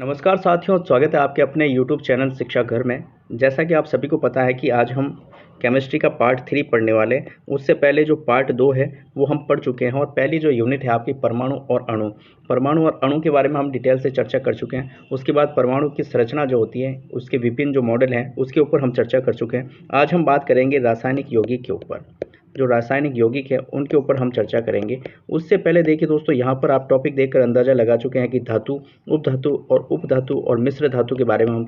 नमस्कार साथियों, स्वागत है आपके अपने YouTube चैनल शिक्षा घर में। जैसा कि आप सभी को पता है कि आज हम केमिस्ट्री का पार्ट 3 पढ़ने वाले हैं। उससे पहले जो पार्ट 2 है वो हम पढ़ चुके हैं और पहली जो यूनिट है आपकी परमाणु और अणु के बारे में हम डिटेल से चर्चा कर चुके हैं। उसके बाद परमाणु की संरचना जो होती है, उसके विभिन्न जो मॉडल हैं उसके ऊपर हम चर्चा कर चुके हैं। आज हम बात करेंगे रासायनिक यौगिक के ऊपर। जो रासायनिक यौगिक है उनके ऊपर हम चर्चा करेंगे। उससे पहले देखिए दोस्तों, यहाँ पर आप टॉपिक देखकर अंदाज़ा लगा चुके हैं कि धातु, उपधातु और मिश्र धातु के बारे में हम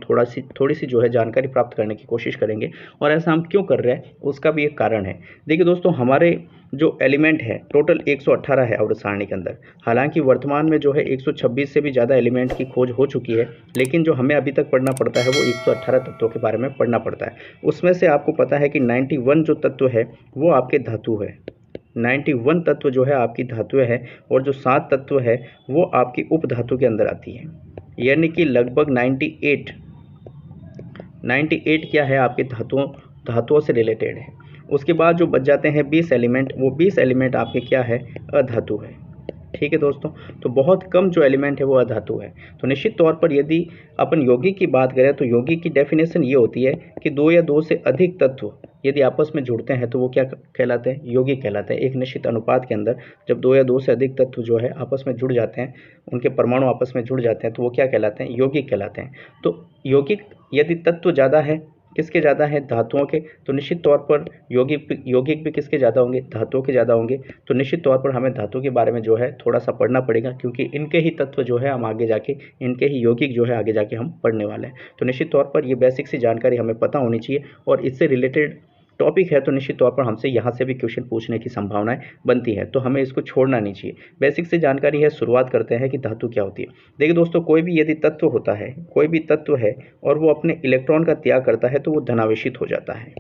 थोड़ी सी जो है जानकारी प्राप्त करने की कोशिश करेंगे। और ऐसा हम क्यों कर रहे हैं उसका भी एक कारण है। देखिए दोस्तों, हमारे जो एलिमेंट है टोटल 118 है अवरोध सारणी के अंदर। हालांकि वर्तमान में जो है 126 से भी ज़्यादा एलिमेंट की खोज हो चुकी है, लेकिन जो हमें अभी तक पढ़ना पड़ता है वो 118 तत्वों के बारे में पढ़ना पड़ता है। उसमें से आपको पता है कि 91 जो तत्व है वो आपके धातु है। 91 तत्व जो है आपकी धातु है और जो 7 तत्व है वो आपकी उपधातु के अंदर आती है। यानी कि लगभग 98 क्या है आपके धातुओं से रिलेटेड है। उसके बाद जो बच जाते हैं 20 एलिमेंट, वो 20 एलिमेंट आपके क्या है, अधातु है। ठीक है दोस्तों, तो बहुत कम जो एलिमेंट है वो अधातु है। तो निश्चित तौर पर यदि अपन यौगिक की बात करें तो यौगिक की डेफिनेशन ये होती है कि 2 या 2 से अधिक तत्व यदि आपस में जुड़ते हैं तो वो क्या कहलाते हैं, यौगिक कहलाते हैं। एक निश्चित अनुपात के अंदर जब 2 या 2 से अधिक तत्व जो है आपस में जुड़ जाते हैं, उनके परमाणु आपस में जुड़ जाते हैं, तो वो क्या कहलाते हैं, यौगिक कहलाते हैं। तो यौगिक यदि तत्व ज़्यादा है, किसके ज़्यादा है, धातुओं के, तो निश्चित तौर पर यौगिक भी किसके ज़्यादा होंगे, धातुओं के ज़्यादा होंगे। तो निश्चित तौर पर हमें धातु के बारे में जो है थोड़ा सा पढ़ना पड़ेगा, क्योंकि इनके ही तत्व जो है हम आगे जाके, इनके ही यौगिक जो है आगे जाके हम पढ़ने वाले हैं। तो निश्चित तौर पर ये बेसिक सी जानकारी हमें पता होनी चाहिए और इससे रिलेटेड टॉपिक है तो निश्चित तौर पर हमसे यहाँ से भी क्वेश्चन पूछने की संभावनाएं बनती है, तो हमें इसको छोड़ना नहीं चाहिए। बेसिक से जानकारी है, शुरुआत करते हैं कि धातु क्या होती है। देखिए दोस्तों, कोई भी यदि तत्व होता है, कोई भी तत्व है और वो अपने इलेक्ट्रॉन का त्याग करता है तो वो धनावेशित हो जाता है।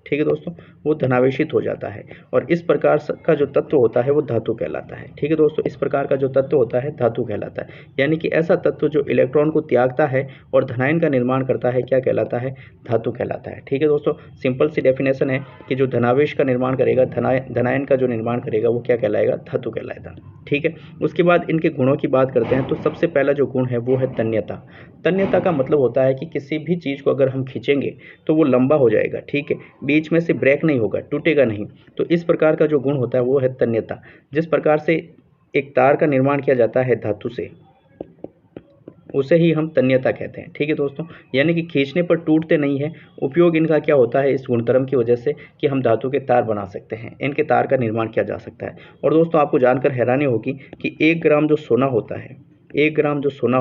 ठीक है दोस्तों, वो धनावेशित हो जाता है और इस प्रकार का जो तत्व होता है वो धातु कहलाता है। ठीक है दोस्तों, इस प्रकार का जो तत्व होता है धातु कहलाता है। यानी कि ऐसा तत्व जो इलेक्ट्रॉन को त्यागता है और धनायन का निर्माण करता है, क्या कहलाता है, धातु कहलाता है। ठीक है दोस्तों, सिंपल सी डेफिनेशन है कि जो धनावेश का निर्माण करेगा, धनायन का जो निर्माण करेगा वो क्या कहलाएगा, धातु कहलाएगा। ठीक है, उसके बाद इनके गुणों की बात करते हैं तो सबसे पहला जो गुण है वो है तन्यता। तन्यता का मतलब होता है कि किसी भी चीज़ को अगर हम खींचेंगे तो वो लंबा हो जाएगा। ठीक है, बीच में से ब्रेक नहीं होगा, टूटेगा नहीं। तो इस प्रकार का जो गुण होता है वो है तन्यता। जिस प्रकार से एक तार का निर्माण किया जाता है धातु से, उसे ही हम तन्यता कहते हैं। ठीक है दोस्तों, यानी कि खींचने पर टूटते नहीं है। उपयोग इनका क्या होता है इस गुणधर्म की वजह से कि हम धातु के तार बना सकते हैं, इनके तार का निर्माण किया जा सकता है। और दोस्तों, आपको जानकर हैरानी होगी कि 1 ग्राम जो सोना होता है, 1 ग्राम जो सोना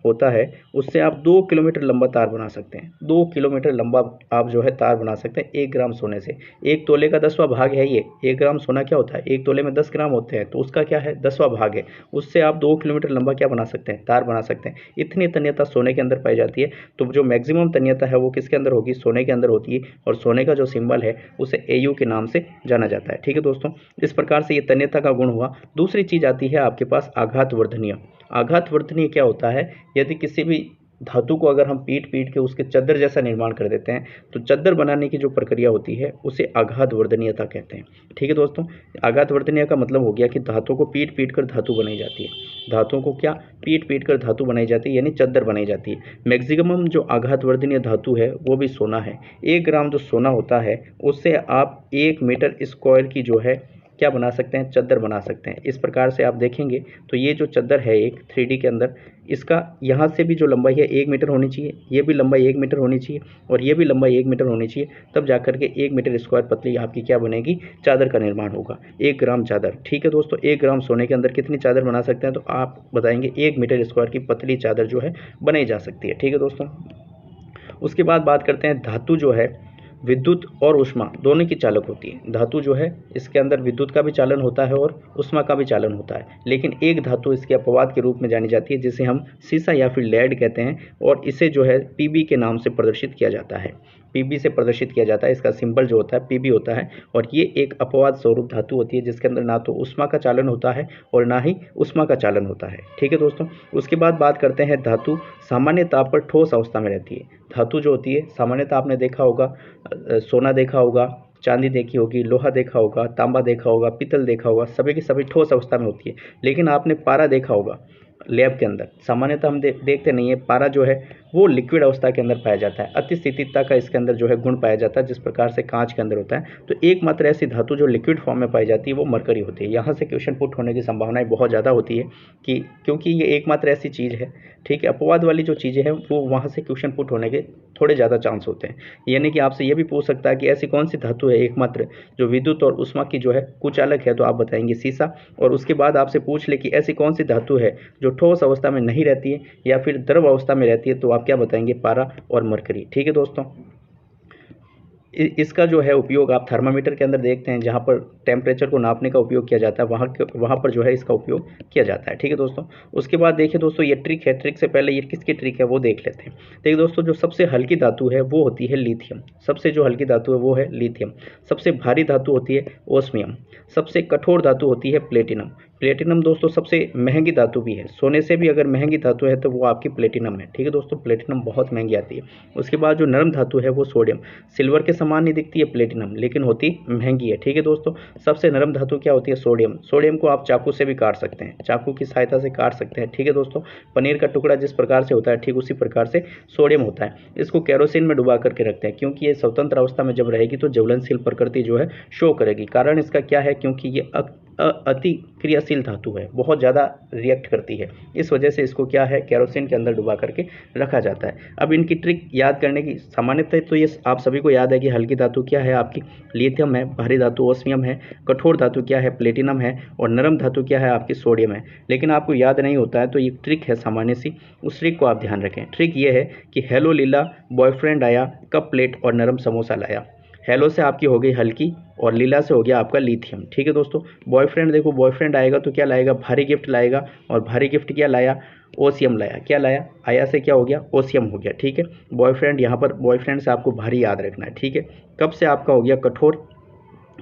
होता है उससे आप 2 किलोमीटर लंबा तार बना सकते हैं। 2 किलोमीटर लंबा आप जो है तार बना सकते हैं 1 ग्राम सोने से। 1 तोले का 10वां भाग है ये। 1 ग्राम सोना क्या होता है, 1 तोले में 10 ग्राम होते हैं, तो उसका क्या है, 10वां भाग है। उससे आप 2 किलोमीटर लंबा क्या बना सकते हैं, तार बना सकते हैं। इतनी तन्यता सोने के अंदर पाई जाती है। तो जो मैक्सिमम तन्यता है वो किसके अंदर होगी, सोने के अंदर होती है। और सोने का जो सिंबल है उसे AU के नाम से जाना जाता है। ठीक है दोस्तों, इस प्रकार से ये तन्यता का गुण हुआ। दूसरी चीज़ आती है आपके पास आघात वर्धनीय। आघात वर्धनीय क्या होता है, यदि किसी भी धातु को अगर हम पीट के उसके चद्दर जैसा निर्माण कर देते हैं तो चद्दर बनाने की जो प्रक्रिया होती है उसे आघात वर्धनीयता कहते हैं। ठीक है दोस्तों, आघात वर्धनीय का मतलब हो गया कि धातु को पीट कर धातु बनाई जाती है। धातुओं को क्या पीट कर धातु बनाई जाती है, यानी चद्दर बनाई जाती है। मैक्सिमम जो आघात वर्धनीय धातु है वो भी सोना है। 1 ग्राम जो सोना होता है उससे आप 1 मीटर स्क्वायर की जो है क्या बना सकते हैं, चद्दर बना सकते हैं। इस प्रकार से आप देखेंगे तो ये जो चद्दर है एक 3D के अंदर, इसका यहाँ से भी जो लंबाई है 1 मीटर होनी चाहिए, ये भी लंबाई 1 मीटर होनी चाहिए और ये भी लंबाई 1 मीटर होनी चाहिए। तब जाकर के 1 मीटर स्क्वायर पतली आपकी क्या बनेगी, चादर का निर्माण होगा। 1 ग्राम चादर। ठीक है दोस्तों, 1 ग्राम सोने के अंदर कितनी चादर बना सकते हैं, तो आप बताएंगे 1 मीटर स्क्वायर की पतली चादर जो है बनाई जा सकती है। ठीक है दोस्तों, उसके बाद बात करते हैं धातु जो है विद्युत और ऊष्मा दोनों की चालक होती है। धातु जो है इसके अंदर विद्युत का भी चालन होता है और ऊष्मा का भी चालन होता है। लेकिन एक धातु इसके अपवाद के रूप में जानी जाती है जिसे हम सीसा या फिर लेड कहते हैं और इसे जो है PB के नाम से प्रदर्शित किया जाता है। PB से प्रदर्शित किया जाता है, इसका सिंबल जो होता है PB होता है। और ये एक अपवाद स्वरूप धातु होती है जिसके अंदर ना तो ऊष्मा का चालन होता है और ना ही ऊष्मा का चालन होता है। ठीक है दोस्तों, उसके बाद बात करते हैं धातु सामान्य ताप पर ठोस अवस्था में रहती है। धातु जो होती है सामान्यतः आपने देखा होगा, सोना देखा होगा, चांदी देखी होगी, लोहा देखा होगा, तांबा देखा होगा, पीतल देखा होगा, सभी की सभी ठोस अवस्था में होती है। लेकिन आपने पारा देखा होगा, लैब के अंदर। सामान्यतः हम देखते नहीं है, पारा जो है वो लिक्विड अवस्था के अंदर पाया जाता है। अति स्थितिजता का इसके अंदर जो है गुण पाया जाता है, जिस प्रकार से कांच के अंदर होता है। तो एकमात्र ऐसी धातु जो लिक्विड फॉर्म में पाई जाती है वो मरकरी होती है। यहाँ से क्वेश्चन पुट होने की संभावनाएं बहुत ज़्यादा होती है कि क्योंकि ये एकमात्र ऐसी चीज़ है, ठीक है। अपवाद वाली जो चीज़ें हैं वो वहाँ से क्वेश्चन पुट होने के थोड़े ज़्यादा चांस होते हैं। यानी कि आपसे ये भी पूछ सकता है कि ऐसी कौन सी धातु है एकमात्र जो विद्युत और ऊष्मा की जो है कुचालक है, तो आप बताएंगे सीसा। और उसके बाद आपसे पूछ ले कि ऐसी कौन सी धातु है जो ठोस अवस्था में नहीं रहती है या फिर द्रव अवस्था में रहती है, तो आप क्या बताएंगे, पारा और मरकरी। ठीक है दोस्तों, इसका जो है उपयोग आप थर्मामीटर के अंदर देखते हैं, जहाँ पर टेम्परेचर को नापने का उपयोग किया जाता है, वहाँ पर जो है इसका उपयोग किया जाता है। ठीक है दोस्तों, उसके बाद देखिए दोस्तों ये ट्रिक है। ट्रिक से पहले ये किसकी ट्रिक है वो देख लेते हैं। देखिए दोस्तों, जो सबसे हल्की धातु है वो होती है लिथियम। सबसे जो हल्की धातु है वो है लिथियम। सबसे भारी धातु होती है ओस्मियम। सबसे कठोर धातु होती है प्लेटिनम। प्लेटिनम दोस्तों सबसे महंगी धातु भी है, सोने से भी अगर महंगी धातु है तो वो आपकी प्लेटिनम है। ठीक है दोस्तों, प्लेटिनम बहुत महंगी आती है। उसके बाद जो नरम धातु है वो सोडियम। सिल्वर के समान नहीं दिखती है प्लेटिनम, लेकिन होती महंगी है। ठीक है दोस्तों, सबसे नरम धातु क्या होती है, सोडियम। सोडियम को आप चाकू से भी काट सकते हैं, चाकू की सहायता से काट सकते हैं। ठीक है दोस्तों, पनीर का टुकड़ा जिस प्रकार से होता है ठीक उसी प्रकार से सोडियम होता है। इसको केरोसिन में डुबा करके रखते हैं, क्योंकि ये स्वतंत्र अवस्था में जब रहेगी तो ज्वलनशील प्रकृति जो है शो करेगी। कारण इसका क्या है, क्योंकि ये अति क्रियाशील धातु है, बहुत ज़्यादा रिएक्ट करती है। इस वजह से इसको क्या है, केरोसिन के अंदर डुबा करके रखा जाता है। अब इनकी ट्रिक याद करने की सामान्यतः तो ये आप सभी को याद है कि हल्की धातु क्या है आपकी लिथियम है, भारी धातु ओस्मियम है, कठोर धातु क्या है प्लेटिनम है, और नरम धातु क्या है आपकी सोडियम है। लेकिन आपको याद नहीं होता है तो ये ट्रिक है सामान्य सी, उस ट्रिक को आप ध्यान रखें। ट्रिक ये है कि हेलो लीला, बॉयफ्रेंड आया, कप प्लेट और नरम समोसा लाया। हेलो से आपकी हो गई हल्की और लीला से हो गया आपका लिथियम। ठीक है दोस्तों, बॉयफ्रेंड देखो, बॉयफ्रेंड आएगा तो क्या लाएगा, भारी गिफ्ट लाएगा, और भारी गिफ्ट क्या लाया, ओसियम लाया। क्या लाया, आया से क्या हो गया, ओसियम हो गया। ठीक है, बॉयफ्रेंड, यहाँ पर बॉयफ्रेंड से आपको भारी याद रखना है। ठीक है, कब से आपका हो गया कठोर,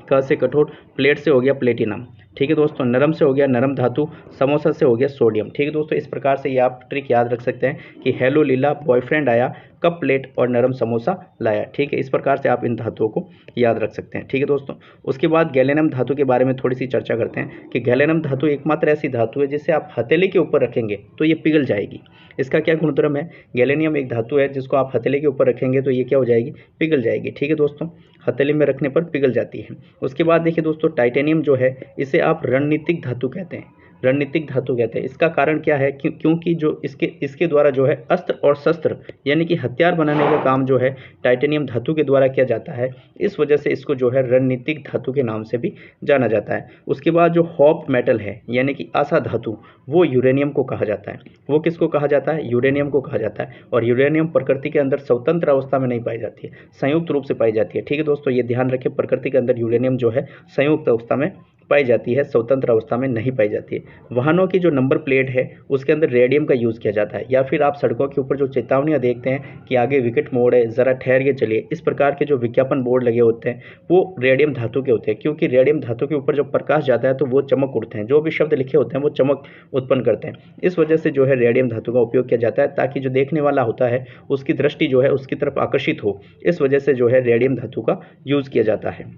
क से कठोर, प्लेट से हो गया प्लेटिनम। ठीक है दोस्तों, नरम से हो गया नरम धातु, समोसा से हो गया सोडियम। ठीक है दोस्तों, इस प्रकार से ये आप ट्रिक याद रख सकते हैं कि हेलो लीला, बॉयफ्रेंड आया, कप प्लेट और नरम समोसा लाया। ठीक है, इस प्रकार से आप इन धातुओं को याद रख सकते हैं। ठीक है दोस्तों, उसके बाद गैलेनम धातु के बारे में थोड़ी सी चर्चा करते हैं कि गैलेनम धातु एकमात्र ऐसी धातु है जिसे आप हथेली के ऊपर रखेंगे तो ये पिघल जाएगी। इसका क्या गुणधर्म है, गैलेनियम एक धातु है जिसको आप हथेली के ऊपर रखेंगे तो ये क्या हो जाएगी, पिघल जाएगी। ठीक है दोस्तों, हथेली में रखने पर पिघल जाती है। उसके बाद देखिए दोस्तों, टाइटेनियम जो है इसे आप रणनीतिक धातु कहते हैं, रणनीतिक धातु कहते हैं। इसका कारण क्या है, क्योंकि जो इसके द्वारा जो है अस्त्र और शस्त्र यानी कि हथियार बनाने का काम जो है टाइटेनियम धातु के द्वारा किया जाता है। इस वजह से इसको जो है रणनीतिक धातु के नाम से भी जाना जाता है। उसके बाद जो हॉप मेटल है यानी कि आशा धातु, वो यूरेनियम को कहा जाता है। वो किसको कहा जाता है, यूरेनियम को कहा जाता है। और यूरेनियम प्रकृति के अंदर स्वतंत्र अवस्था में नहीं पाई जाती है, संयुक्त रूप से पाई जाती है। ठीक है दोस्तों, ये ध्यान रखें, प्रकृति के अंदर यूरेनियम जो है संयुक्त अवस्था में पाई जाती है, स्वतंत्र अवस्था में नहीं पाई जाती है। वाहनों की जो नंबर प्लेट है उसके अंदर रेडियम का यूज़ किया जाता है, या फिर आप सड़कों के ऊपर जो चेतावनियां देखते हैं कि आगे विकेट मोड़ है, ज़रा ठहर के चलिए, इस प्रकार के जो विज्ञापन बोर्ड लगे होते हैं वो रेडियम धातु के होते हैं। क्योंकि रेडियम धातु के ऊपर जब प्रकाश जाता है तो वो चमक उठते हैं, जो भी शब्द लिखे होते हैं वो चमक उत्पन्न करते हैं। इस वजह से जो है रेडियम धातु का उपयोग किया जाता है, ताकि जो देखने वाला होता है उसकी दृष्टि जो है उसकी तरफ आकर्षित हो। इस वजह से जो है रेडियम धातु का यूज़ किया जाता है।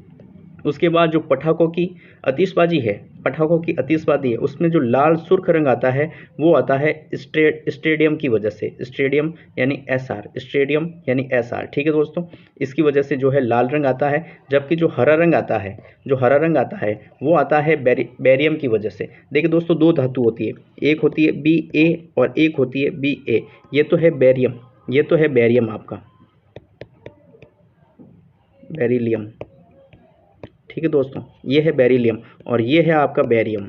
उसके बाद जो पटाखों की आतिशबाजी है, पटाखों की आतिशबाजी है, उसमें जो लाल सुर्ख रंग आता है वो आता है स्टेडियम की वजह से। स्टेडियम यानी एसआर, स्टेडियम यानी एसआर। ठीक है दोस्तों, इसकी वजह से जो है लाल रंग आता है। जबकि जो हरा रंग आता है, जो हरा रंग आता है वो आता है बेरियम की वजह से। देखिए दोस्तों, दो धातु होती है, एक होती है Ba और एक होती है Ba। ये तो है बेरियम, ये तो है बेरियम आपका, बेरिलियम। ठीक है दोस्तों, ये है बेरिलियम और ये है आपका बेरियम।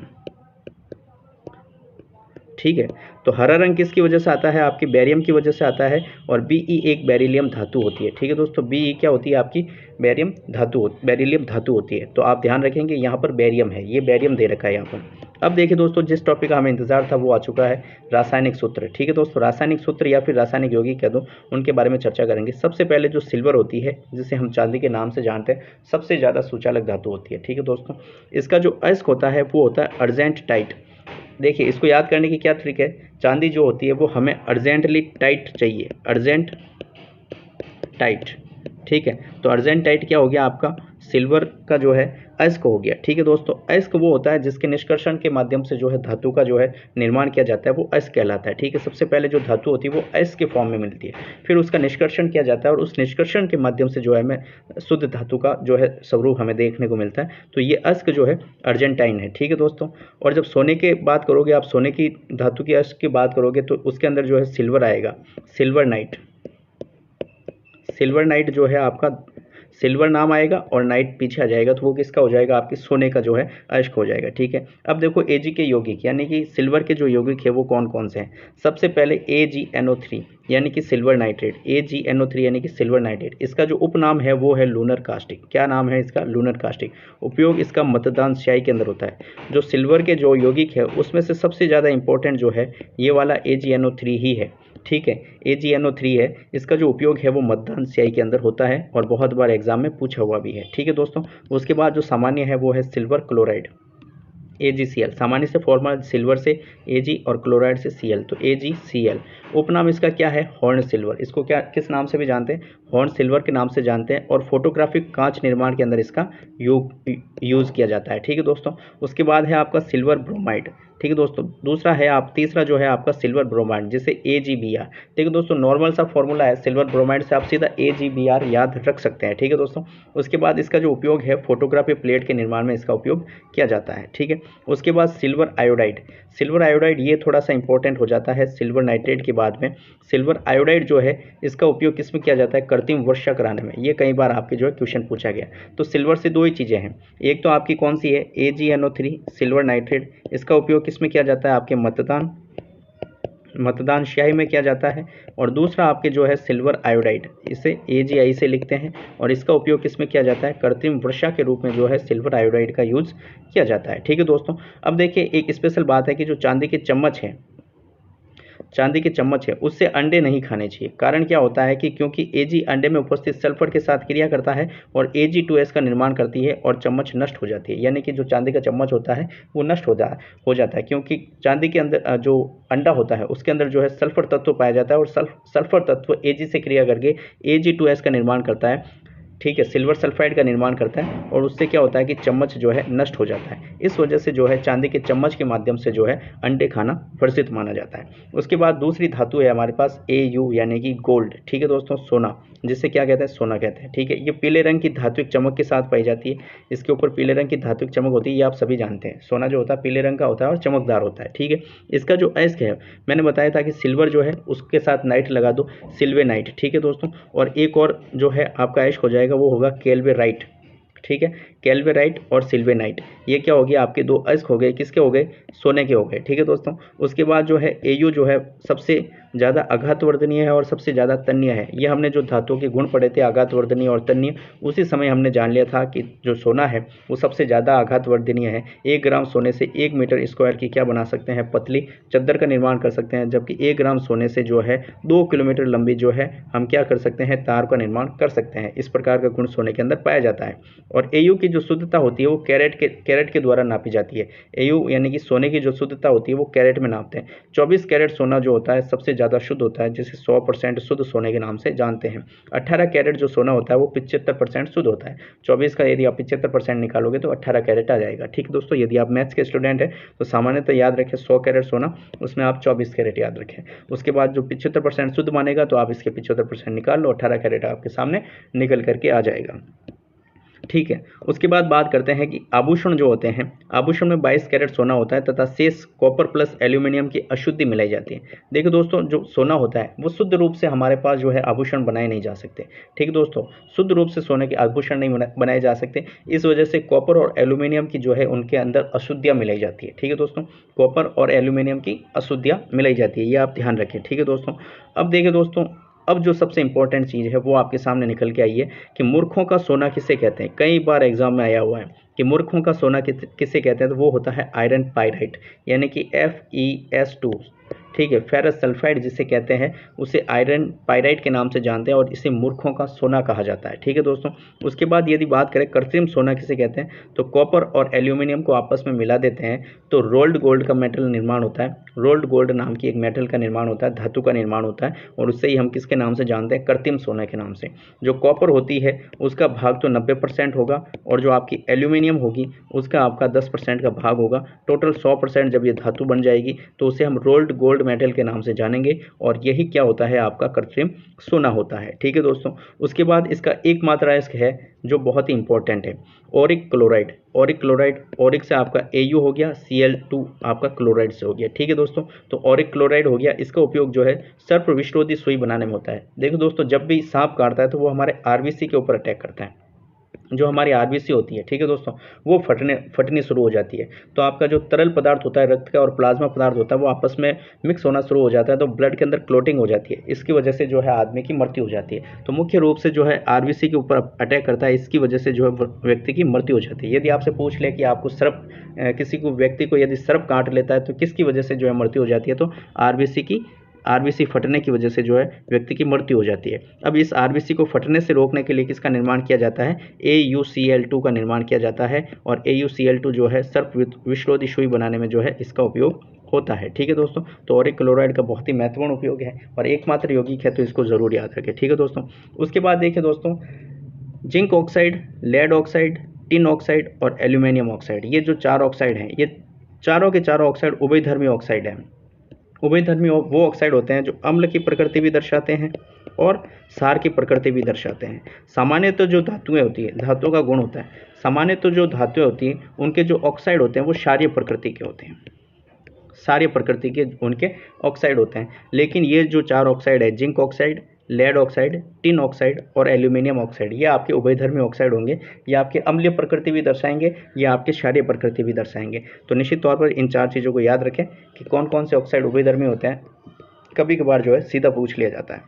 ठीक है, तो हरा रंग किसकी वजह से आता है, आपकी बेरियम की वजह से आता है। और Be एक बेरिलियम धातु होती है। ठीक है दोस्तों, Be क्या होती है आपकी, बेरिलियम धातु होती है। तो आप ध्यान रखेंगे यहाँ पर बेरियम है, ये बेरियम दे रखा है यहाँ पर। अब देखिए दोस्तों, जिस टॉपिक का हमें इंतजार था वो आ चुका है, रासायनिक सूत्र। ठीक है दोस्तों, रासायनिक सूत्र या फिर रासायनिक यौगिक कह दो, उनके बारे में चर्चा करेंगे। सबसे पहले जो सिल्वर होती है, जिसे हम चांदी के नाम से जानते हैं, सबसे ज़्यादा सुचालक धातु होती है। ठीक है दोस्तों, इसका जो अयस्क होता है वो होता है अर्जेंट टाइट। देखिए, इसको याद करने की क्या ट्रिक है, चांदी जो होती है वो हमें अर्जेंटली टाइट चाहिए, अर्जेंट टाइट। ठीक है, तो अर्जेंट टाइट क्या हो गया आपका, सिल्वर का जो है अयस्क हो गया। ठीक है दोस्तों, अयस्क वो होता है जिसके निष्कर्षण के माध्यम से जो है धातु का जो है निर्माण किया जाता है, वो अयस्क कहलाता है। ठीक है, सबसे पहले जो धातु होती है वो अयस्क के फॉर्म में मिलती है, फिर उसका निष्कर्षण किया जाता है और उस निष्कर्षण के माध्यम से जो है हमें शुद्ध धातु का जो है स्वरूप हमें देखने को मिलता है। तो ये अयस्क जो है अर्जेंटाइन है। ठीक है दोस्तों, और जब सोने की बात करोगे आप, सोने की धातु की अयस्क की बात करोगे तो उसके अंदर जो है सिल्वर आएगा, सिल्वर नाइट। सिल्वर नाइट जो है आपका, सिल्वर नाम आएगा और नाइट पीछे आ जाएगा, तो वो किसका हो जाएगा, आपके सोने का जो है अयस्क हो जाएगा। ठीक है, अब देखो Ag के यौगिक यानी कि सिल्वर के जो यौगिक है वो कौन कौन से हैं। सबसे पहले AgNO3 यानी कि सिल्वर नाइट्रेट, AgNO3 यानी कि सिल्वर नाइट्रेट। इसका जो उपनाम है वो है लूनर कास्टिक। क्या नाम है इसका, लूनर कास्टिक। उपयोग इसका मतदान स्याही के अंदर होता है। जो सिल्वर के जो यौगिक है उसमें से सबसे ज़्यादा इंपॉर्टेंट जो है ये वाला AgNO3 ही है। ठीक है, AgNO3 है, इसका जो उपयोग है वो मतदान स्याही के अंदर होता है और बहुत बार एग्जाम में पूछा हुआ भी है। ठीक है दोस्तों, उसके बाद जो सामान्य है वो है सिल्वर क्लोराइड, AgCl। सामान्य से फॉर्मूला सिल्वर से Ag और क्लोराइड से Cl, तो AgCl। उपनाम इसका क्या है, हॉर्न सिल्वर। इसको क्या किस नाम से भी जानते हैं, हॉर्न सिल्वर के नाम से जानते हैं, और फोटोग्राफिक कांच निर्माण के अंदर इसका यूज़ किया जाता है। ठीक है दोस्तों, उसके बाद है आपका सिल्वर ब्रोमाइड। ठीक है दोस्तों, दूसरा है तीसरा जो है आपका सिल्वर ब्रोमाइड, जिसे AgBr। ठीक है दोस्तों, नॉर्मल सा फॉर्मूला है सिल्वर ब्रोमाइड से, आप सीधा AgBr याद रख सकते हैं। ठीक है दोस्तों, उसके बाद इसका जो उपयोग है फोटोग्राफी प्लेट के निर्माण में इसका उपयोग किया जाता है। ठीक है, उसके बाद सिल्वर आयोडाइड। सिल्वर आयोडाइड ये थोड़ा सा इंपॉर्टेंट हो जाता है सिल्वर नाइट्रेट के बाद में। सिल्वर आयोडाइड जो है इसका उपयोग किस में किया जाता है, कृत्रिम वर्षा कराने में। ये कई बार आपके जो है क्वेश्चन पूछा गया। तो सिल्वर से दो ही चीज़ें हैं, एक तो आपकी कौन सी है, AgNO3 सिल्वर नाइट्रेट। इसका उपयोग किस में किया जाता है, आपके मतदान स्याही में किया जाता है। और दूसरा आपके जो है सिल्वर आयोडाइड, इसे AgI से लिखते हैं, और इसका उपयोग किस में किया जाता है, कृत्रिम वर्षा के रूप में जो है सिल्वर आयोडाइड का यूज़ किया जाता है। ठीक है दोस्तों, अब देखिए एक स्पेशल बात है कि जो चांदी के चम्मच है, चांदी के चम्मच है उससे अंडे नहीं खाने चाहिए। कारण क्या होता है कि क्योंकि Ag अंडे में उपस्थित सल्फर के साथ क्रिया करता है और Ag2S का निर्माण करती है और चम्मच नष्ट हो जाती है। यानी कि जो चांदी का चम्मच होता है वो नष्ट हो जाता है, क्योंकि चांदी के अंदर जो अंडा होता है उसके अंदर जो है सल्फर तत्व पाया जाता है, और सल्फर तत्व Ag से क्रिया करके Ag2S का निर्माण करता है। ठीक है, सिल्वर सल्फाइड का निर्माण करता है, और उससे क्या होता है कि चम्मच जो है नष्ट हो जाता है। इस वजह से जो है चांदी के चम्मच के माध्यम से जो है अंडे खाना वर्जित माना जाता है। उसके बाद दूसरी धातु है हमारे पास Au यानी कि गोल्ड। ठीक है दोस्तों, सोना, जिसे क्या कहते हैं, सोना कहते हैं। ठीक है, ये पीले रंग की धात्विक चमक के साथ पाई जाती है। इसके ऊपर पीले रंग की धात्विक चमक होती है, ये आप सभी जानते हैं। सोना जो होता है पीले रंग का होता है और चमकदार होता है। ठीक है, इसका जो अयस्क है, मैंने बताया था कि सिल्वर जो है उसके साथ नाइट लगा दो, सिल्वेनाइट। ठीक है दोस्तों, और एक और जो है आपका अयस्क हो जाएगा वो होगा केल्वेराइट। ठीक है, केल्वेराइट और सिल्वेनाइट, ये क्या हो गया, आपके दो अयस्क हो गए, किसके हो गए, सोने के हो गए। ठीक है दोस्तों, उसके बाद जो है Au जो है सबसे ज़्यादा आघातवर्धनीय है और सबसे ज़्यादा तन्य है। ये हमने जो धातुओं के गुण पढ़े थे, आघातवर्धनीय और तन्य, उसी समय हमने जान लिया था कि जो सोना है वो सबसे ज़्यादा आघातवर्धनीय है। 1 ग्राम सोने से 1 मीटर स्क्वायर की क्या बना सकते हैं, पतली चादर का निर्माण कर सकते हैं, जबकि 1 ग्राम सोने से जो है 2 किलोमीटर लंबी जो है हम क्या कर सकते हैं, तार का निर्माण कर सकते हैं। इस प्रकार का गुण सोने के अंदर पाया जाता है। और Au की जो शुद्धता होती है वो कैरेट के द्वारा नापी जाती है। Au यानी कि सोने की जो शुद्धता होती है वो कैरेट में नापते हैं। 24 कैरेट सोना जो होता है सबसे ज़्यादा शुद्ध होता है, जिसे 100% शुद्ध सोने के नाम से जानते हैं। 18 कैरेट जो सोना होता है वो 75% शुद्ध होता है। 24 का यदि आप 75% निकालोगे तो 18 कैरेट आ जाएगा। ठीक है दोस्तों, यदि आप मैथ्स के स्टूडेंट हैं तो सामान्यतः याद रखें 100 कैरेट सोना, उसमें आप 24 कैरेट याद रखें। उसके बाद जो 75% शुद्ध मानेगा तो आप इसके 75% निकाल लो, 18 कैरेट आपके सामने निकल करके आ जाएगा। ठीक है, उसके बाद बात करते हैं कि आभूषण जो होते हैं, आभूषण में 22 कैरेट सोना होता है तथा शेष कॉपर प्लस एल्यूमिनियम की अशुद्धि मिलाई जाती है। देखिए दोस्तों, जो सोना होता है वो शुद्ध रूप से हमारे पास जो है आभूषण बनाए नहीं जा सकते। ठीक है दोस्तों, शुद्ध रूप से सोने के आभूषण नहीं बनाए जा सकते, इस वजह से कॉपर और एल्यूमिनियम की जो है उनके अंदर अशुद्धियाँ मिलाई जाती है। ठीक है दोस्तों, कॉपर और एल्यूमिनियम की अशुद्धियाँ मिलाई जाती है, ये आप ध्यान रखें। ठीक है दोस्तों, अब देखिए दोस्तों, अब जो सबसे इंपॉर्टेंट चीज़ है वो आपके सामने निकल के आई है कि मूर्खों का सोना किसे कहते हैं। कई बार एग्जाम में आया हुआ है कि मूर्खों का सोना किसे कहते हैं, तो वो होता है आयरन पाइराइट यानी कि FeS2। ठीक है। फेरस सल्फाइड जिसे कहते हैं उसे आयरन पाइराइट के नाम से जानते हैं और इसे मूर्खों का सोना कहा जाता है। ठीक है दोस्तों। उसके बाद यदि बात करें कृत्रिम सोना किसे कहते हैं, तो कॉपर और एल्यूमिनियम को आपस में मिला देते हैं तो रोल्ड गोल्ड का मेटल निर्माण होता है। रोल्ड गोल्ड नाम की एक मेटल का निर्माण होता है, धातु का निर्माण होता है, और उससे ही हम किसके नाम से जानते हैं, कृत्रिम सोना के नाम से। जो कॉपर होती है उसका भाग तो 90% होगा, और जो आपकी एल्यूमिनियम होगी उसका आपका 10% का भाग होगा। टोटल 100% जब ये धातु बन जाएगी तो उसे हम रोल्ड गोल्ड मेटल के नाम से जानेंगे, और यही क्या होता है, आपका कृत्रिम सोना होता है। ठीक है दोस्तों। उसके बाद इसका एकमात्र अयस्क है जो बहुत ही इंपॉर्टेंट है, ऑरिक क्लोराइड। ऑरिक क्लोराइड, ऑरिक से आपका Au हो गया, Cl2 आपका क्लोराइड से हो गया। ठीक है दोस्तों। तो ऑरिक क्लोराइड हो गया, इसका उपयोग जो है सर्प विषरोधी सुई बनाने में होता है। देखो दोस्तों, जब भी सांप काटता है तो वो हमारे आरबीसी के ऊपर अटैक करता है। जो हमारी आरबीसी होती है, ठीक है दोस्तों, वो फटनी शुरू हो जाती है। तो आपका जो तरल पदार्थ होता है, रक्त का और प्लाज्मा पदार्थ होता है, वो आपस में मिक्स होना शुरू हो जाता है, तो ब्लड के अंदर क्लोटिंग हो जाती है। इसकी वजह से जो है आदमी की मृत्यु हो जाती है। तो मुख्य रूप से जो है आरबीसी के ऊपर अटैक करता है, इसकी वजह से जो है व्यक्ति की मृत्यु हो जाती है। यदि आपसे पूछ ले कि आपको सर्प किसी को व्यक्ति को यदि सर्प काट लेता है तो किसकी वजह से जो है मृत्यु हो जाती है, तो आरबीसी फटने की वजह से जो है व्यक्ति की मृत्यु हो जाती है। अब इस आरबीसी को फटने से रोकने के लिए किसका निर्माण किया जाता है, AuCl2 का निर्माण किया जाता है, और AuCl2 जो है सर्प विषरोधी सुई बनाने में जो है इसका उपयोग होता है। ठीक है दोस्तों। तो ऑरिक क्लोराइड का बहुत ही महत्वपूर्ण उपयोग है और एकमात्र यौगिक है, तो इसको जरूर याद रखें। ठीक है दोस्तों। उसके बाद देखिए दोस्तों, zinc oxide, lead oxide, tin oxide और एल्यूमिनियम ऑक्साइड, ये जो 4 ऑक्साइड हैं, ये चारों के चारों ऑक्साइड उभयधर्मी ऑक्साइड हैं। उभयधर्मी वो ऑक्साइड होते हैं जो अम्ल की प्रकृति भी दर्शाते हैं और क्षार की प्रकृति भी दर्शाते हैं। सामान्यतः जो धातुएं होती है, धातुओं का गुण होता है, सामान्यतः जो धातुएं होती हैं उनके जो ऑक्साइड होते हैं वो क्षारीय प्रकृति के होते हैं, क्षारीय प्रकृति के उनके ऑक्साइड होते हैं। लेकिन ये जो 4 ऑक्साइड है, zinc oxide, lead oxide, tin oxide और एल्यूमिनियम ऑक्साइड, ये आपके उभयधर्मी ऑक्साइड होंगे। ये आपके अम्लीय प्रकृति भी दर्शाएंगे, ये आपके क्षारीय प्रकृति भी दर्शाएंगे। तो निश्चित तौर पर इन 4 चीज़ों को याद रखें कि कौन कौन से ऑक्साइड उभयधर्मी होते हैं। कभी कभार जो है सीधा पूछ लिया जाता है।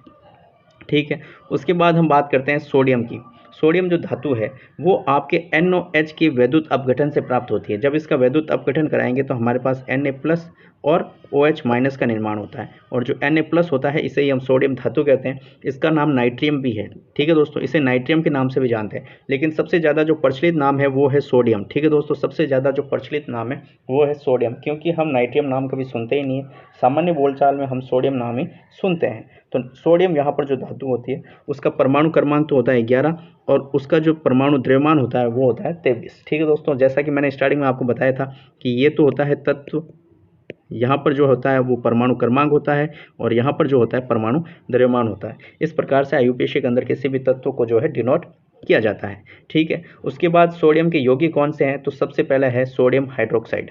ठीक है। उसके बाद हम बात करते हैं सोडियम की। सोडियम जो धातु है वो आपके NOH के वैद्युत अपघटन से प्राप्त होती है। जब इसका वैद्युत अपघटन कराएंगे तो हमारे पास Na+ और OH- का निर्माण होता है, और जो Na+ होता है इसे ही हम सोडियम धातु कहते हैं। इसका नाम नाइट्रियम भी है। ठीक है दोस्तों, इसे नाइट्रियम के नाम से भी जानते हैं, लेकिन सबसे ज़्यादा जो प्रचलित नाम है वो है सोडियम। ठीक है दोस्तों, सबसे ज़्यादा जो प्रचलित नाम है वो है सोडियम, क्योंकि हम नाइट्रियम नाम कभी सुनते ही नहीं है। सामान्य बोलचाल में हम सोडियम नाम ही सुनते हैं। तो सोडियम यहाँ पर जो धातु होती है उसका परमाणु क्रमांक तो होता है 11, और उसका जो परमाणु द्रव्यमान होता है वो होता है 23। ठीक है दोस्तों, जैसा कि मैंने स्टार्टिंग में आपको बताया था कि ये तो होता है तत्व, यहाँ पर जो होता है वो परमाणु क्रमांक होता है, और यहाँ पर जो होता है परमाणु द्रव्यमान होता है। इस प्रकार से आयुपेशी के अंदर किसी भी तत्व को जो है डिनोट किया जाता है। ठीक है। उसके बाद सोडियम के यौगिक कौन से हैं, तो सबसे पहला है सोडियम हाइड्रोक्साइड।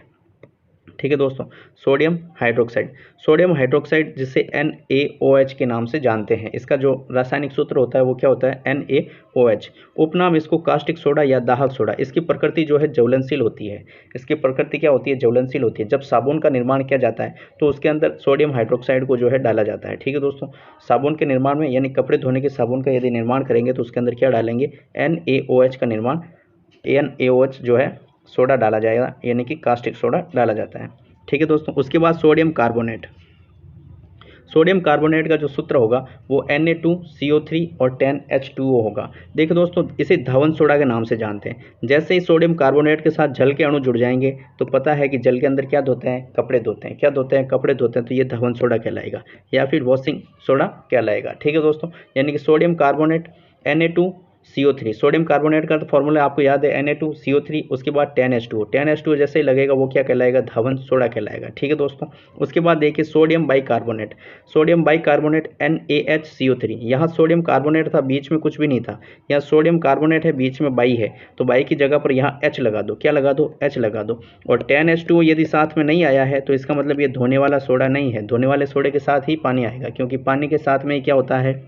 ठीक है दोस्तों, सोडियम हाइड्रोक्साइड। सोडियम हाइड्रोक्साइड जिसे NaOH के नाम से जानते हैं, इसका जो रासायनिक सूत्र होता है वो क्या होता है, NaOH। उपनाम इसको कास्टिक सोडा या दाहक सोडा। इसकी प्रकृति जो है ज्वलनशील होती है। इसकी प्रकृति क्या होती है, ज्वलनशील होती है। जब साबुन का निर्माण किया जाता है तो उसके अंदर सोडियम हाइड्रोक्साइड को जो है डाला जाता है। ठीक है दोस्तों, साबुन के निर्माण में, यानी कपड़े धोने के साबुन का यदि निर्माण करेंगे तो उसके अंदर क्या डालेंगे, NaOH का निर्माण, NaOH जो है सोडा डाला जाएगा, यानी कि कास्टिक सोडा डाला जाता है। ठीक है दोस्तों। उसके बाद सोडियम कार्बोनेट। सोडियम कार्बोनेट का जो सूत्र होगा वो Na2CO3 और 10H2O होगा। देखो दोस्तों, इसे धवन सोडा के नाम से जानते हैं। जैसे ही सोडियम कार्बोनेट के साथ जल के अणु जुड़ जाएंगे तो पता है कि जल के अंदर क्या धोते हैं, कपड़े धोते हैं। क्या धोते हैं, कपड़े धोते हैं। तो ये धवन सोडा कहलाएगा या फिर वॉशिंग सोडा कहलाएगा। ठीक है दोस्तों, यानी कि sodium carbonate Na2CO3, sodium carbonate का तो फॉर्मूला आपको याद है, Na2CO3, उसके बाद 10H2O। 10H2O जैसे ही लगेगा वो क्या कहलाएगा, धवन सोडा कहलाएगा। ठीक है दोस्तों। उसके बाद देखिए sodium bicarbonate. Sodium bicarbonate NaHCO3। यहाँ सोडियम कार्बोनेट था, बीच में कुछ भी नहीं था। यहाँ सोडियम कार्बोनेट है, बीच में बाई है, तो बाई की जगह पर यहाँ H लगा दो। क्या लगा दो, H लगा दो। और 10H2O यदि साथ में नहीं आया है तो इसका मतलब ये धोने वाला सोडा नहीं है। धोने वाले सोडे के साथ ही पानी आएगा, क्योंकि पानी के साथ में ही क्या होता है,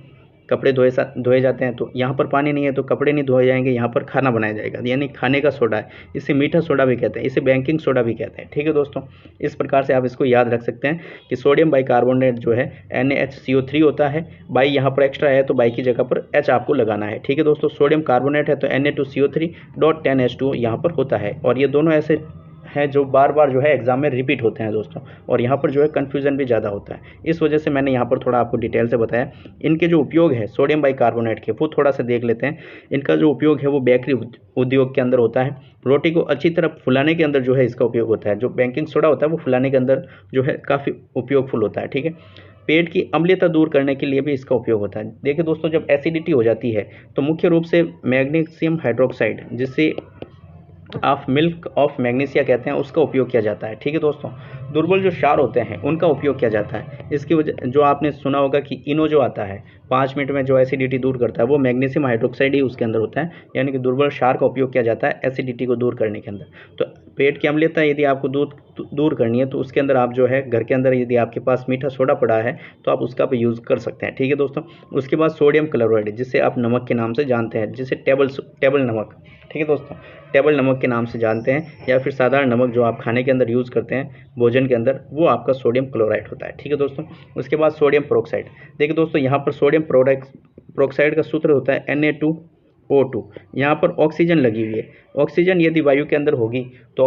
कपड़े धोए जाते हैं। तो यहाँ पर पानी नहीं है तो कपड़े नहीं धोए जाएंगे, यहाँ पर खाना बनाया जाएगा, यानी खाने का सोडा है। इसे मीठा सोडा भी कहते हैं, इसे बेकिंग सोडा भी कहते हैं। ठीक है दोस्तों, इस प्रकार से आप इसको याद रख सकते हैं कि सोडियम बाइकार्बोनेट जो है NaHCO3 होता है। बाई यहाँ पर एक्स्ट्रा है तो बाई की जगह पर H आपको लगाना है। ठीक है दोस्तों, सोडियम कार्बोनेट है तो Na2CO3 .10H2O यहाँ पर होता है। और ये दोनों ऐसे हैं जो बार बार जो है एग्जाम में रिपीट होते हैं दोस्तों, और यहाँ पर जो है कन्फ्यूज़न भी ज़्यादा होता है। इस वजह से मैंने यहाँ पर थोड़ा आपको डिटेल से बताया। इनके जो उपयोग है सोडियम बाइकार्बोनेट के, वो थोड़ा सा देख लेते हैं। इनका जो उपयोग है वो बेकरी उद्योग के अंदर होता है। रोटी को अच्छी तरह फुलाने के अंदर जो है इसका उपयोग होता है। जो बेकिंग सोडा होता है वो फुलाने के अंदर जो है काफ़ी उपयोगफुल होता है। ठीक है, पेट की अम्लीयता दूर करने के लिए भी इसका उपयोग होता है। देखिए दोस्तों, जब एसिडिटी हो जाती है तो मुख्य रूप से मैग्नीशियम हाइड्रोक्साइड, जिसे आप मिल्क ऑफ मैग्नीशिया कहते हैं, उसका उपयोग किया जाता है। ठीक है दोस्तों, दुर्बल जो क्षार होते हैं उनका उपयोग किया जाता है। इसकी वजह जो आपने सुना होगा कि इनो जो आता है 5 मिनट में जो एसिडिटी दूर करता है, वो मैग्नीशियम हाइड्रोक्साइड ही उसके अंदर होता है। यानी कि दुर्बल क्षार का उपयोग किया जाता है एसिडिटी को दूर करने के अंदर। तो पेट की अम्लीयता यदि आपको दूर करनी है तो उसके अंदर आप जो है घर के अंदर यदि आपके पास मीठा सोडा पड़ा है तो आप उसका भी यूज़ कर सकते हैं। ठीक है दोस्तों, उसके बाद सोडियम क्लोराइड, जिसे आप नमक के नाम से जानते हैं, जिसे टेबल नमक, ठीक है दोस्तों, टेबल नमक के नाम से जानते हैं, या फिर साधारण नमक जो आप खाने के अंदर यूज़ करते हैं भोजन के अंदर, वो आपका सोडियम क्लोराइड होता है। ठीक है दोस्तों, उसके बाद सोडियम पेरोक्साइड। देखिए दोस्तों, यहाँ पर सोडियम पेरोक्साइड का सूत्र होता है Na2O2। यहाँ पर ऑक्सीजन लगी हुई है। ऑक्सीजन यदि वायु के अंदर होगी तो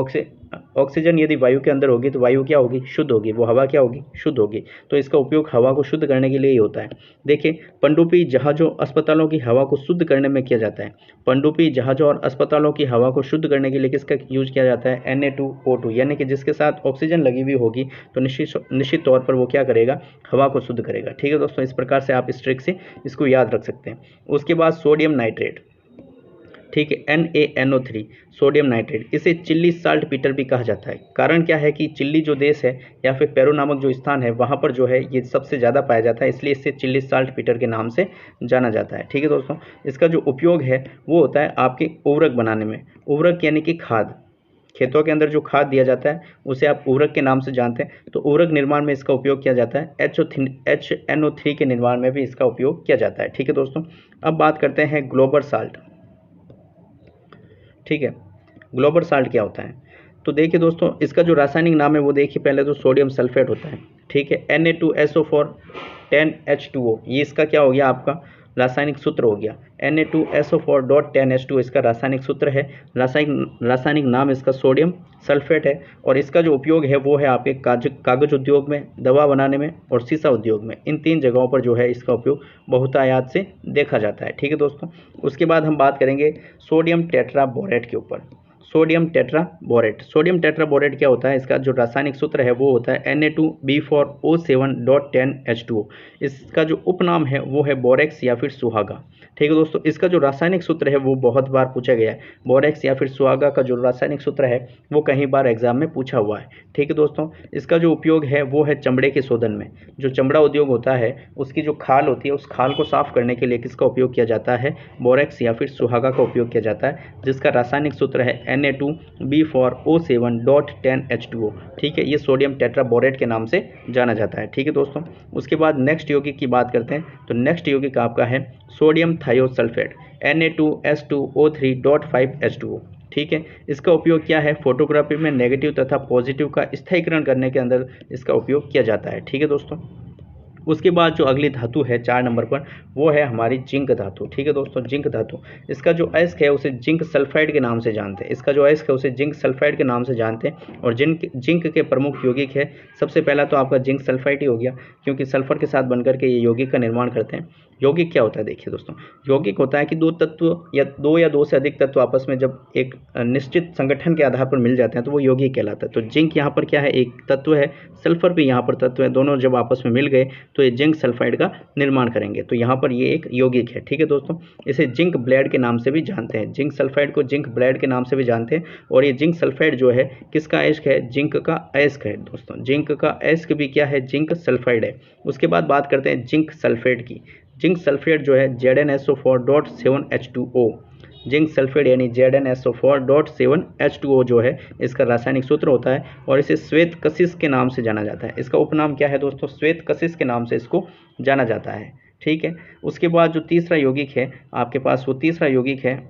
ऑक्सीजन यदि वायु के अंदर होगी तो वायु क्या होगी? शुद्ध होगी। वो हवा क्या होगी? शुद्ध होगी। तो इसका उपयोग हवा को शुद्ध करने के लिए ही होता है। देखिए, पनडुब्बी जहाज़ों अस्पतालों की हवा को शुद्ध करने में किया जाता है। पनडुब्बी जहाज़ों और अस्पतालों की हवा को शुद्ध करने के लिए किसका यूज किया जाता है? Na2O2, यानी कि जिसके साथ ऑक्सीजन लगी हुई होगी तो निश्चित तौर पर वो क्या करेगा? हवा को शुद्ध करेगा। ठीक है दोस्तों, इस प्रकार से आप इस ट्रिक से इसको याद रख सकते हैं। उसके बाद सोडियम नाइट्रेट, ठीक है, NaNO3, सोडियम नाइट्रेट, इसे चिल्ली साल्ट पीटर भी कहा जाता है। कारण क्या है कि चिल्ली जो देश है या फिर पेरू नामक जो स्थान है वहाँ पर जो है ये सबसे ज़्यादा पाया जाता है, इसलिए इसे चिल्ली साल्ट पीटर के नाम से जाना जाता है। ठीक है दोस्तों, इसका जो उपयोग है वो होता है आपके उर्वरक बनाने में। उर्वरक यानी कि खाद, खेतों के अंदर जो खाद दिया जाता है उसे आप उर्वरक के नाम से जानते हैं। तो उर्वरक निर्माण में इसका उपयोग किया जाता है। HNO3 के निर्माण में भी इसका उपयोग किया जाता है। ठीक है दोस्तों, अब बात करते हैं ग्लोबल साल्ट। ठीक है, ग्लोबल साल्ट क्या होता है? तो देखिए दोस्तों, इसका जो रासायनिक नाम है वो देखिए, पहले तो सोडियम सल्फेट होता है। ठीक है, Na2SO4 10H2O, ये इसका क्या हो गया? आपका रासायनिक सूत्र हो गया। Na2SO4.10H2 इसका रासायनिक सूत्र है। रासायनिक नाम इसका सोडियम सल्फेट है। और इसका जो उपयोग है वो है आपके कागज उद्योग में, दवा बनाने में और शीशा उद्योग में। इन 3 जगहों पर जो है इसका उपयोग बहुतायत से देखा जाता है। ठीक है दोस्तों, उसके बाद हम बात करेंगे सोडियम टेट्राबोरेट के ऊपर। सोडियम टेट्राबोरेट क्या होता है? इसका जो रासायनिक सूत्र है वो होता है Na2B4O7.10H2O। इसका जो उपनाम है वो है बोरेक्स या फिर सुहागा। ठीक है दोस्तों, इसका जो रासायनिक सूत्र है वो बहुत बार पूछा गया है। बोरेक्स या फिर सुहागा का जो रासायनिक सूत्र है वो कई बार एग्जाम में पूछा हुआ है। ठीक है दोस्तों, इसका जो उपयोग है वो है चमड़े के शोधन में। जो चमड़ा उद्योग होता है उसकी जो खाल होती है उस खाल को साफ करने के लिए किसका उपयोग किया जाता है? बोरेक्स या फिर सुहागा का उपयोग किया जाता है, जिसका रासायनिक सूत्र है Na2B4O7.10H2O। ठीक है, ये सोडियम टेट्राबोरेट के नाम से जाना जाता है। ठीक है दोस्तों, उसके बाद नेक्स्ट यौगिक की बात करते हैं। तो नेक्स्ट यौगिक आपका है सोडियम थायोसल्फेट, Na2S2O3.5H2O। ठीक है, इसका उपयोग क्या है? फोटोग्राफी में नेगेटिव तथा पॉजिटिव का स्थायीकरण करने के अंदर इसका उपयोग किया जाता है। ठीक है दोस्तों, उसके बाद जो अगली धातु है 4 नंबर पर, वो है हमारी जिंक धातु। ठीक है दोस्तों, जिंक धातु, इसका जो अयस्क है उसे जिंक सल्फाइड के नाम से जानते हैं। इसका जो अयस्क है उसे जिंक सल्फाइड के नाम से जानते हैं। और जिंक के प्रमुख यौगिक है, सबसे पहला तो आपका जिंक सल्फाइड ही हो गया, क्योंकि सल्फर के साथ बनकर के ये यौगिक का निर्माण करते हैं। यौगिक क्या होता है? देखिए दोस्तों, यौगिक होता है कि दो या दो से अधिक तत्व आपस में जब एक निश्चित संगठन के आधार पर मिल जाते हैं तो वो यौगिक कहलाता है। तो जिंक यहाँ पर क्या है? एक तत्व है। सल्फर भी यहाँ पर तत्व है। दोनों जब आपस में मिल गए तो ये जिंक सल्फाइड का निर्माण करेंगे। तो यहाँ पर ये एक यौगिक है। ठीक है दोस्तों, इसे जिंक ब्लेड के नाम से भी जानते हैं। जिंक सल्फाइड को जिंक ब्लेड के नाम से भी जानते हैं। और ये जिंक सल्फाइड जो है किसका अयस्क है? जिंक का अयस्क है दोस्तों। जिंक का अयस्क भी क्या है? जिंक सल्फाइड है। उसके बाद बात करते हैं जिंक सल्फेट की। जिंक सल्फेट जो है ZnSO4.7H2O, जिंक सल्फेट यानी ZnSO4.7H2O जो है इसका रासायनिक सूत्र होता है। और इसे श्वेत कशिश के नाम से जाना जाता है। इसका उपनाम क्या है दोस्तों? श्वेत कशिश के नाम से इसको जाना जाता है। ठीक है, उसके बाद जो तीसरा यौगिक है आपके पास, वो तीसरा यौगिक है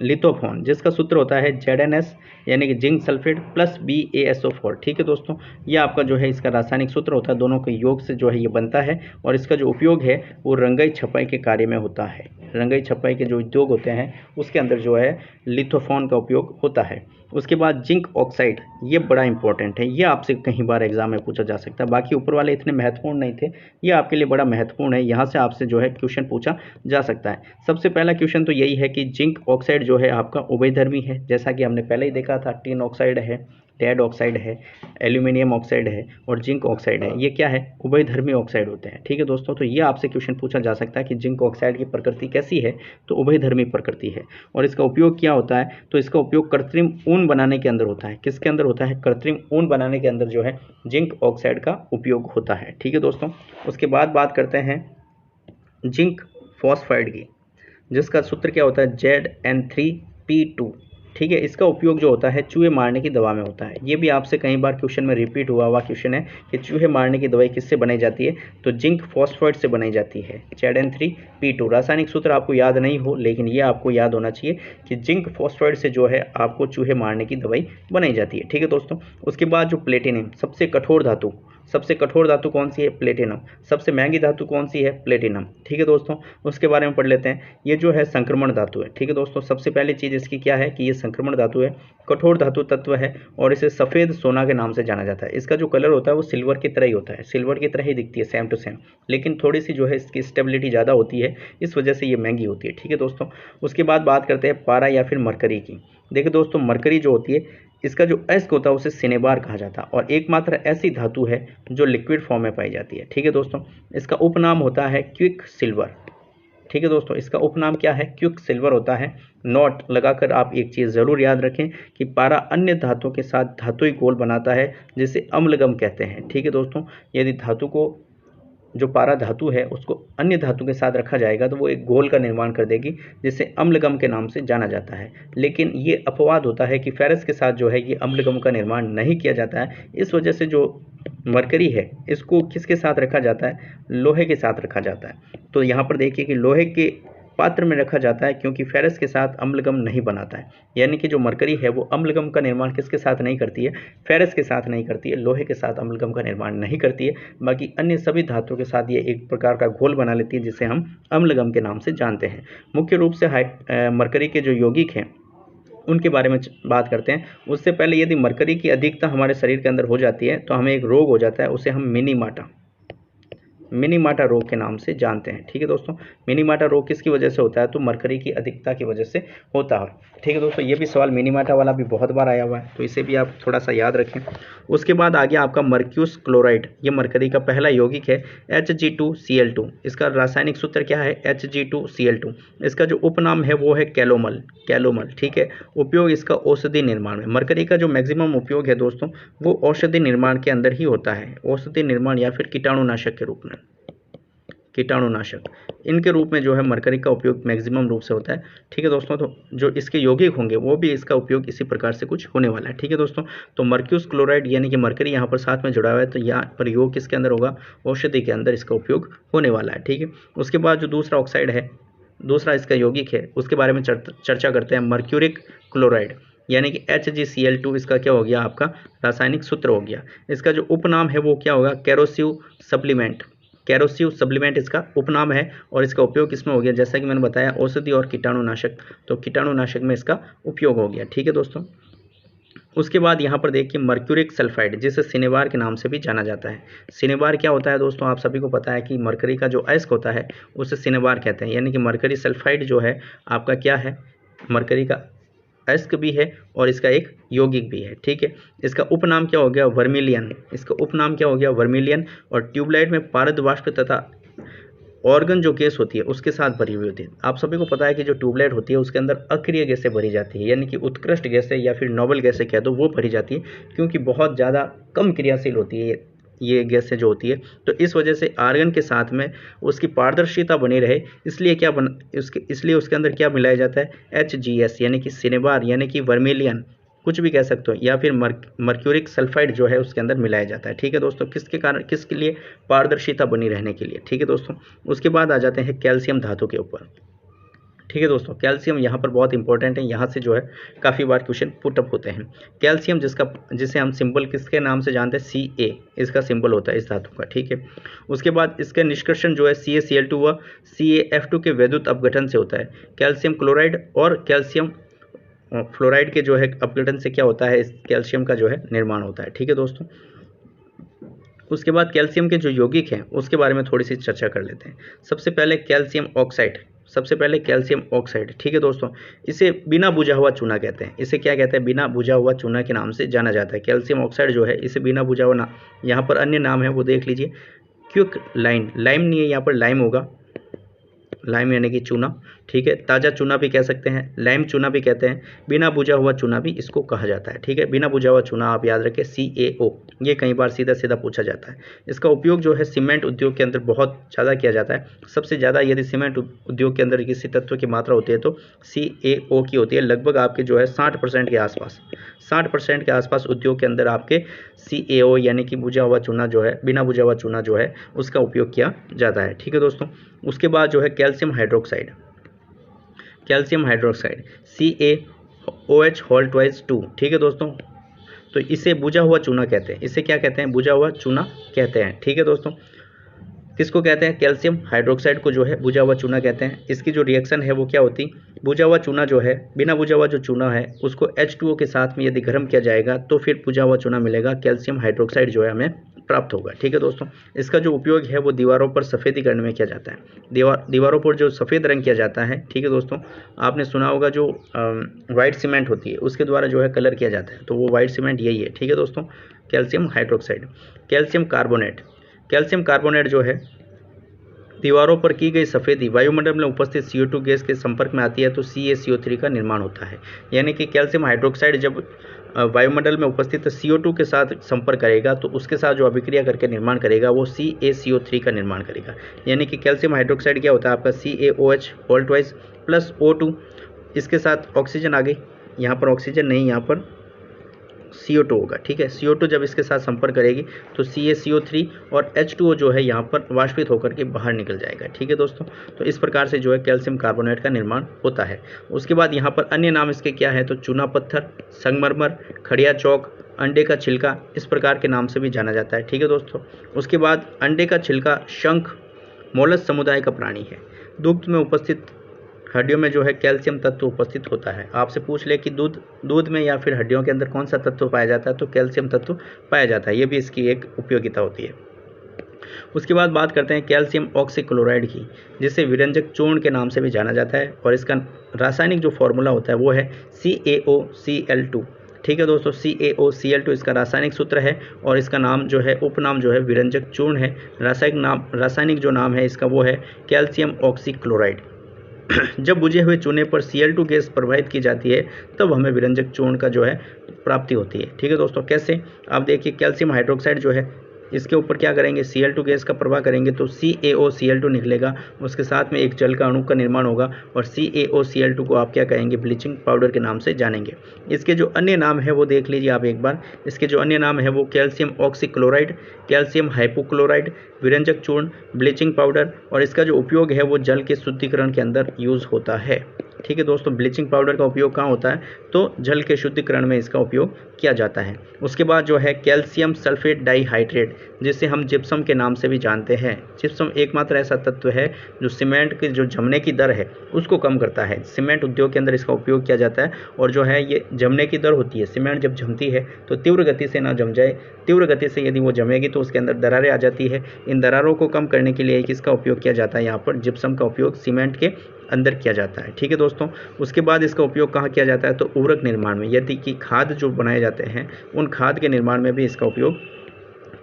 लिथोफोन, जिसका सूत्र होता है ZnS यानी कि जिंक सल्फेट प्लस BaSO4। ठीक है दोस्तों, ये आपका जो है इसका रासायनिक सूत्र होता है। दोनों के योग से जो है ये बनता है। और इसका जो उपयोग है वो रंगाई छपाई के कार्य में होता है। रंगाई छपाई के जो उद्योग होते हैं उसके अंदर जो है लिथोफॉन का उपयोग होता है। उसके बाद जिंक ऑक्साइड, ये बड़ा इंपॉर्टेंट है, ये आपसे कई बार एग्जाम में पूछा जा सकता है। बाकी ऊपर वाले इतने महत्वपूर्ण नहीं थे, ये आपके लिए बड़ा महत्वपूर्ण है, यहाँ से आपसे जो है क्वेश्चन पूछा जा सकता है। सबसे पहला क्वेश्चन तो यही है कि जिंक ऑक्साइड जो है आपका उभयधर्मी है, जैसा कि हमने पहले ही देखा था, टिन ऑक्साइड है, लेड ऑक्साइड है, एल्यूमिनियम ऑक्साइड है और जिंक ऑक्साइड है, ये क्या है, उभयधर्मी ऑक्साइड होते हैं। ठीक है दोस्तों, तो ये आपसे क्वेश्चन पूछा जा सकता है कि जिंक ऑक्साइड की प्रकृति कैसी है, तो उभयधर्मी प्रकृति है। और इसका उपयोग क्या होता है, तो इसका उपयोग कृत्रिम ऊन बनाने के अंदर होता है। किसके अंदर होता है, कृत्रिम ऊन बनाने के अंदर जो है जिंक ऑक्साइड का उपयोग होता है। ठीक है दोस्तों, उसके बाद बात करते हैं जिंक फॉस्फाइड की, जिसका सूत्र क्या होता है, Zn3P2। ठीक है, इसका उपयोग जो होता है चूहे मारने की दवा में होता है। ये भी आपसे कई बार क्वेश्चन में रिपीट हुआ हुआ क्वेश्चन है कि चूहे मारने की दवाई किससे बनाई जाती है, तो जिंक फॉस्फेट से बनाई जाती है, Zn3P2। रासायनिक सूत्र आपको याद नहीं हो, लेकिन ये आपको याद होना चाहिए कि जिंक फॉस्फेट से जो है आपको चूहे मारने की दवाई बनाई जाती है। ठीक है दोस्तों, उसके बाद जो प्लेटिनम, सबसे कठोर धातु, सबसे कठोर धातु कौन सी है, प्लेटिनम। सबसे महंगी धातु कौन सी है, प्लेटिनम। ठीक है दोस्तों, उसके बारे में पढ़ लेते हैं। ये जो है संक्रमण धातु है। ठीक है दोस्तों, सबसे पहली चीज़ इसकी क्या है कि ये संक्रमण धातु है, कठोर धातु तत्व है और इसे सफ़ेद सोना के नाम से जाना जाता है। इसका जो कलर होता है वो सिल्वर की तरह ही होता है, सिल्वर की तरह ही दिखती है, सेम टू सेम, लेकिन थोड़ी सी जो है इसकी स्टेबिलिटी ज़्यादा होती है, इस वजह से ये महंगी होती है। ठीक है दोस्तों, उसके बाद बात करते हैं पारा या फिर मरकरी की। देखिए दोस्तों, मरकरी जो होती है इसका जो अयस्क होता है उसे सिनेबार कहा जाता है और एकमात्र ऐसी धातु है जो लिक्विड फॉर्म में पाई जाती है। ठीक है दोस्तों, इसका उपनाम होता है क्विक सिल्वर। ठीक है दोस्तों, इसका उपनाम क्या है, क्विक सिल्वर होता है। नोट लगाकर आप एक चीज़ ज़रूर याद रखें कि पारा अन्य धातुओं के साथ धातुई घोल बनाता है जिसे अम्लगम कहते हैं। ठीक है दोस्तों, यदि धातु को, जो पारा धातु है उसको अन्य धातु के साथ रखा जाएगा तो वो एक घोल का निर्माण कर देगी जिसे अम्लगम के नाम से जाना जाता है। लेकिन ये अपवाद होता है कि फेरस के साथ जो है ये अम्लगम का निर्माण नहीं किया जाता है। इस वजह से जो मरकरी है इसको किसके साथ रखा जाता है, लोहे के साथ रखा जाता है। तो यहाँ पर देखिए कि लोहे के पात्र में रखा जाता है क्योंकि फेरस के साथ अम्लगम नहीं बनाता है। यानी कि जो मरकरी है वो अम्लगम का निर्माण किसके साथ नहीं करती है, फेरस के साथ नहीं करती है, लोहे के साथ अम्लगम का निर्माण नहीं करती है। बाकी अन्य सभी धातुओं के साथ ये एक प्रकार का घोल बना लेती है जिसे हम अम्लगम के नाम से जानते हैं। मुख्य रूप से मरकरी के जो यौगिक हैं उनके बारे में बात करते हैं। उससे पहले यदि मरकरी की अधिकता हमारे शरीर के अंदर हो जाती है तो हमें एक रोग हो जाता है, उसे हम मिनीमाटा रोग के नाम से जानते हैं। ठीक है दोस्तों, मिनीमाटा रोग किसकी वजह से होता है, तो मरकरी की अधिकता की वजह से होता है। ठीक है दोस्तों, ये भी सवाल मिनीमाटा वाला भी बहुत बार आया हुआ है, तो इसे भी आप थोड़ा सा याद रखें। उसके बाद आ गया आपका मर्क्यूस क्लोराइड, ये मरकरी का पहला यौगिक है, Hg2Cl2। इसका रासायनिक सूत्र क्या है, Hg2Cl2। इसका जो उपनाम है वो है कैलोमल। ठीक है, उपयोग इसका औषधि निर्माण में, मरकरी का जो मैक्सिमम उपयोग है दोस्तों वो औषधि निर्माण के अंदर ही होता है, औषधि निर्माण या फिर कीटाणुनाशक के रूप में, कीटाणुनाशक इनके रूप में जो है मरकरी का उपयोग मैक्सिमम रूप से होता है। ठीक है दोस्तों, तो जो इसके यौगिक होंगे वो भी इसका उपयोग इसी प्रकार से कुछ होने वाला है। ठीक है दोस्तों, तो मर्क्यूस क्लोराइड यानी कि मरकरी यहाँ पर साथ में जुड़ा हुआ है, तो यहाँ पर योग किसके अंदर होगा, औषधि के अंदर इसका उपयोग होने वाला है। ठीक है, उसके बाद जो दूसरा ऑक्साइड है, दूसरा इसका यौगिक है, उसके बारे में चर्चा करते हैं। मर्क्यूरिक क्लोराइड यानी कि HgCl2, इसका क्या हो गया, आपका रासायनिक सूत्र हो गया। इसका जो उपनाम है वो क्या होगा, कैरोसिव सप्लीमेंट इसका उपनाम है और इसका उपयोग किसमें हो गया, जैसा कि मैंने बताया औषधि और कीटाणुनाशक, तो कीटाणुनाशक में इसका उपयोग हो गया। ठीक है दोस्तों, उसके बाद यहाँ पर देखिए मर्क्यूरिक सल्फाइड, जिसे सिनेबार के नाम से भी जाना जाता है। सिनेबार क्या होता है दोस्तों, आप सभी को पता है कि मरकरी का जो अयस्क होता है उसे सिनेबार कहते हैं। यानी कि मरकरी सल्फाइड जो है आपका क्या है, मरकरी का अयस्क भी है और इसका एक यौगिक भी है। ठीक है, इसका उपनाम क्या हो गया, वर्मिलियन। और ट्यूबलाइट में पारद वाष्प तथा ऑर्गन जो गैस होती है उसके साथ भरी हुई होती है। आप सभी को पता है कि जो ट्यूबलाइट होती है उसके अंदर अक्रिय गैसें भरी जाती है, यानी कि उत्कृष्ट गैसें या फिर नोबल गैसें कह दो, वो भरी जाती है क्योंकि बहुत ज़्यादा कम क्रियाशील होती है ये गैसें जो होती है। तो इस वजह से आर्गन के साथ में उसकी पारदर्शिता बनी रहे, इसलिए उसके अंदर क्या मिलाया जाता है, HGS यानी कि सिनेबार यानी कि वर्मिलियन, कुछ भी कह सकते हो, या फिर मर्क्यूरिक सल्फाइड जो है उसके अंदर मिलाया जाता है। ठीक है दोस्तों, किसके लिए, पारदर्शिता बनी रहने के लिए। ठीक है दोस्तों, उसके बाद आ जाते हैं कैल्शियम धातु के ऊपर। ठीक है दोस्तों, कैल्शियम यहाँ पर बहुत इंपॉर्टेंट है, यहाँ से जो है काफ़ी बार क्वेश्चन पुटअप होते हैं। कैल्शियम जिसे हम सिंबल किसके नाम से जानते हैं, Ca इसका सिंबल होता है इस धातु का। ठीक है, उसके बाद इसका निष्कर्षण जो है CaCl2 व CaF2 के वैद्युत अपघटन से होता है। कैल्शियम क्लोराइड और कैल्शियम फ्लोराइड के जो है अपघटन से क्या होता है, इस कैल्शियम का जो है निर्माण होता है। ठीक है दोस्तों, उसके बाद कैल्शियम के जो यौगिक हैं उसके बारे में थोड़ी सी चर्चा कर लेते हैं। सबसे पहले कैल्शियम ऑक्साइड। ठीक है दोस्तों, इसे बिना बुझा हुआ चूना कहते हैं। इसे क्या कहते हैं, बिना बुझा हुआ चूना के नाम से जाना जाता है। कैल्शियम ऑक्साइड जो है इसे बिना बुझा हुआ यहाँ पर अन्य नाम है वो देख लीजिए, क्विक लाइम नहीं है, यहाँ पर लाइम होगा, लाइम यानी कि चूना। ठीक है, ताज़ा चूना भी कह सकते हैं, लाइम चूना भी कहते हैं, बिना बुझा हुआ चूना भी इसको कहा जाता है। ठीक है, बिना बुझा हुआ चूना आप याद रखें CaO, ये कई बार सीधा पूछा जाता है। इसका उपयोग जो है सीमेंट उद्योग के अंदर बहुत ज़्यादा किया जाता है। सबसे ज़्यादा यदि सीमेंट उद्योग के अंदर किसी तत्व की मात्रा होती है तो CaO की होती है, लगभग आपके जो है 60% के आसपास, 60% के आसपास उद्योग के अंदर आपके CaO यानी कि बुझा हुआ चूना जो है, बिना बुझा हुआ चूना जो है उसका उपयोग किया जाता है। ठीक है दोस्तों, उसके बाद जो है कैल्शियम हाइड्रोक्साइड CaOH2। ठीक है दोस्तों, तो इसे बुझा हुआ चूना कहते हैं। इसे क्या कहते हैं, बुझा हुआ चूना कहते हैं। ठीक है दोस्तों, किसको कहते हैं, कैल्शियम हाइड्रोक्साइड को जो है बुझा हुआ चूना कहते हैं। इसकी जो रिएक्शन है वो क्या होती, बुझा हुआ चूना जो है, बिना बुझा हुआ जो चूना है उसको H2O के साथ में यदि गर्म किया जाएगा तो फिर बुझा हुआ चूना मिलेगा, कैल्शियम हाइड्रोक्साइड जो है हमें प्राप्त होगा। ठीक है दोस्तों, इसका जो उपयोग है वो दीवारों पर सफ़ेदी करने में किया जाता है। दीवारों पर जो सफ़ेद रंग किया जाता है। ठीक है दोस्तों, आपने सुना होगा जो वाइट सीमेंट होती है उसके द्वारा जो है कलर किया जाता है, तो वो वाइट सीमेंट यही है। ठीक है दोस्तों, कैल्शियम हाइड्रोक्साइड। कैल्शियम कार्बोनेट जो है, दीवारों पर की गई सफ़ेदी वायुमंडल में उपस्थित CO2 गैस के संपर्क में आती है तो CaCO3 का निर्माण होता है। यानी कि कैल्शियम हाइड्रोक्साइड जब वायुमंडल में उपस्थित CO2 के साथ संपर्क करेगा तो उसके साथ जो अभिक्रिया करके निर्माण करेगा वो CaCO3 का निर्माण करेगा। यानी कि कैल्शियम हाइड्रोक्साइड क्या होता है आपका, CaOH प्लस O2, इसके साथ ऑक्सीजन आ गई, यहाँ पर ऑक्सीजन नहीं, यहाँ पर CO2 होगा। ठीक है, CO2 जब इसके साथ संपर्क करेगी तो CaCO3 और H2O जो है यहाँ पर वाष्पित होकर के बाहर निकल जाएगा। ठीक है दोस्तों, तो इस प्रकार से जो है कैल्शियम कार्बोनेट का निर्माण होता है। उसके बाद यहाँ पर अन्य नाम इसके क्या है, तो चूना पत्थर, संगमरमर, खड़िया चौक, अंडे का छिलका, इस प्रकार के नाम से भी जाना जाता है। ठीक है दोस्तों, उसके बाद अंडे का छिलका शंख मोलस्क समुदाय का प्राणी है। दुग्ध में उपस्थित हड्डियों में जो है कैल्शियम तत्व उपस्थित होता है। आपसे पूछ ले कि दूध में या फिर हड्डियों के अंदर कौन सा तत्व पाया जाता है, तो कैल्शियम तत्व पाया जाता है। ये भी इसकी एक उपयोगिता होती है। उसके बाद बात करते हैं कैल्शियम ऑक्सीक्लोराइड की, जिसे विरंजक चूर्ण के नाम से भी जाना जाता है और इसका रासायनिक जो फॉर्मूला होता है वो है CaOCl2। ठीक है दोस्तों, CaOCl2 इसका रासायनिक सूत्र है और इसका नाम जो है, उपनाम जो है विरंजक चूर्ण है। रासायनिक जो नाम है इसका वो है कैल्शियम ऑक्सीक्लोराइड। जब बुझे हुए चूने पर Cl2 गैस प्रवाहित की जाती है तब हमें विरंजक चूर्ण का जो है प्राप्ति होती है। ठीक है दोस्तों, कैसे, आप देखिए कैल्शियम हाइड्रोक्साइड जो है इसके ऊपर क्या करेंगे, Cl2 गैस का प्रवाह करेंगे तो CaOCl2 निकलेगा, उसके साथ में एक जल का अणु का निर्माण होगा और CaOCl2 को आप क्या कहेंगे, ब्लीचिंग पाउडर के नाम से जानेंगे। इसके जो अन्य नाम है वो देख लीजिए आप एक बार। इसके जो अन्य नाम है वो कैल्शियम ऑक्सीक्लोराइड, कैल्शियम हाइपोक्लोराइड, विरंजक चूर्ण, ब्लीचिंग पाउडर, और इसका जो उपयोग है वो जल के शुद्धिकरण के अंदर यूज़ होता है। ठीक है दोस्तों, ब्लीचिंग पाउडर का उपयोग कहाँ होता है, तो जल के शुद्धिकरण में इसका उपयोग किया जाता है। उसके बाद जो है कैल्शियम सल्फेट डाइहाइड्रेट, जिसे हम जिप्सम के नाम से भी जानते हैं। जिप्सम एकमात्र ऐसा तत्व है जो सीमेंट के जो जमने की दर है उसको कम करता है। सीमेंट उद्योग के अंदर इसका उपयोग किया जाता है और जो है ये जमने की दर होती है, सीमेंट जब जमती है तो तीव्र गति से ना जम जाए, तीव्र गति से यदि वो जमेगी तो उसके अंदर दरारें आ जाती है। इन दरारों को कम करने के लिए किसका उपयोग किया जाता है, यहाँ पर जिप्सम का उपयोग सीमेंट के अंदर किया जाता है। ठीक है दोस्तों, उसके बाद इसका उपयोग कहाँ किया जाता है, तो उर्वरक निर्माण में, यदि कि खाद जो बनाए जाते हैं उन खाद के निर्माण में भी इसका उपयोग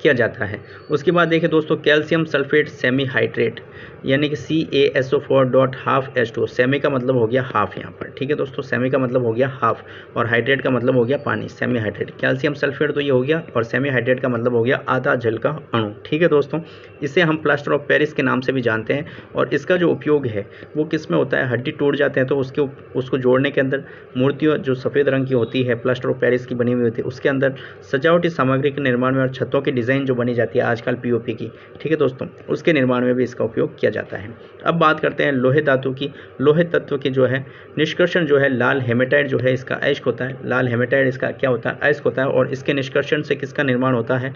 किया जाता है। उसके बाद देखिए दोस्तों, कैल्शियम सल्फेट सेमी हाइड्रेट यानी कि CaSO4.12H2O। सेमी का मतलब हो गया हाफ यहाँ पर। ठीक है दोस्तों, सेमी का मतलब हो गया हाफ और हाइड्रेट का मतलब हो गया पानी, सेमी हाइड्रेट। कैल्शियम सल्फेट तो ये हो गया और सेमी हाइड्रेट का मतलब हो गया आधा जल का अणु। ठीक है दोस्तों, इसे हम प्लास्टर ऑफ पेरिस के नाम से भी जानते हैं और इसका जो उपयोग है वो किस में होता है, हड्डी टूट जाते हैं तो उसको जोड़ने के अंदर, मूर्तियों जो सफ़ेद रंग की होती है प्लास्टर ऑफ पेरिस की बनी हुई होती है उसके अंदर सजावटी सामग्री के निर्माण में और छतों के डिज़ाइन डिज़ाइन जो बनी जाती है आजकल पीओपी की, ठीक है दोस्तों, उसके निर्माण में भी इसका उपयोग किया जाता है। अब बात करते हैं लोहे धातु की। लोहे तत्व की जो है निष्कर्षण जो है लाल हेमेटाइट जो है इसका अयस्क होता है। लाल हेमेटाइट इसका क्या होता है? अयस्क होता है। और इसके निष्कर्षण से किसका निर्माण होता है?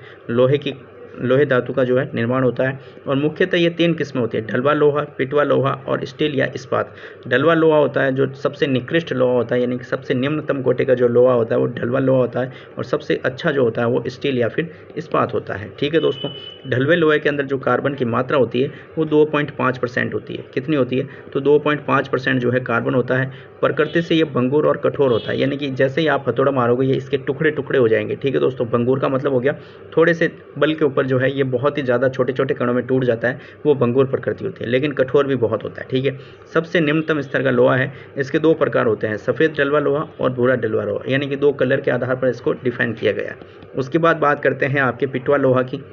लोहे धातु का जो है निर्माण होता है। और मुख्यतः ये 3 किस्में होती है, ढलवा लोहा, पिटवा लोहा और स्टील या इस्पात। ढलवा लोहा होता है जो सबसे निकृष्ट लोहा होता है, यानी कि सबसे निम्नतम कोटि का जो लोहा होता है वो ढलवा लोहा होता है। और सबसे अच्छा जो होता है वो स्टील या फिर इस्पात होता है, ठीक है दोस्तों। ढलवे लोहे के अंदर जो कार्बन की मात्रा होती है वो 2.5% होती है। कितनी होती है? तो 2.5% जो है कार्बन होता है। प्रकृति से ये भंगुर और कठोर होता है, यानी कि जैसे ही आप हथौड़ा मारोगे ये इसके टुकड़े टुकड़े हो जाएंगे, ठीक है दोस्तों। भंगुर का मतलब हो गया थोड़े से बल के ऊपर जो है ये बहुत ही ज़्यादा छोटे छोटे कणों में टूट जाता है, वो भंगुर प्रकृति होती है। लेकिन कठोर भी बहुत होता है, ठीक है। सबसे निम्नतम स्तर का लोहा है। इसके 2 प्रकार होते हैं, सफ़ेद ढलवा लोहा और भूरा ढलवा लोहा, यानी कि 2 कलर के आधार पर इसको डिफाइन किया गया है। उसके बाद बात करते हैं आपके पिटवा लोहा की।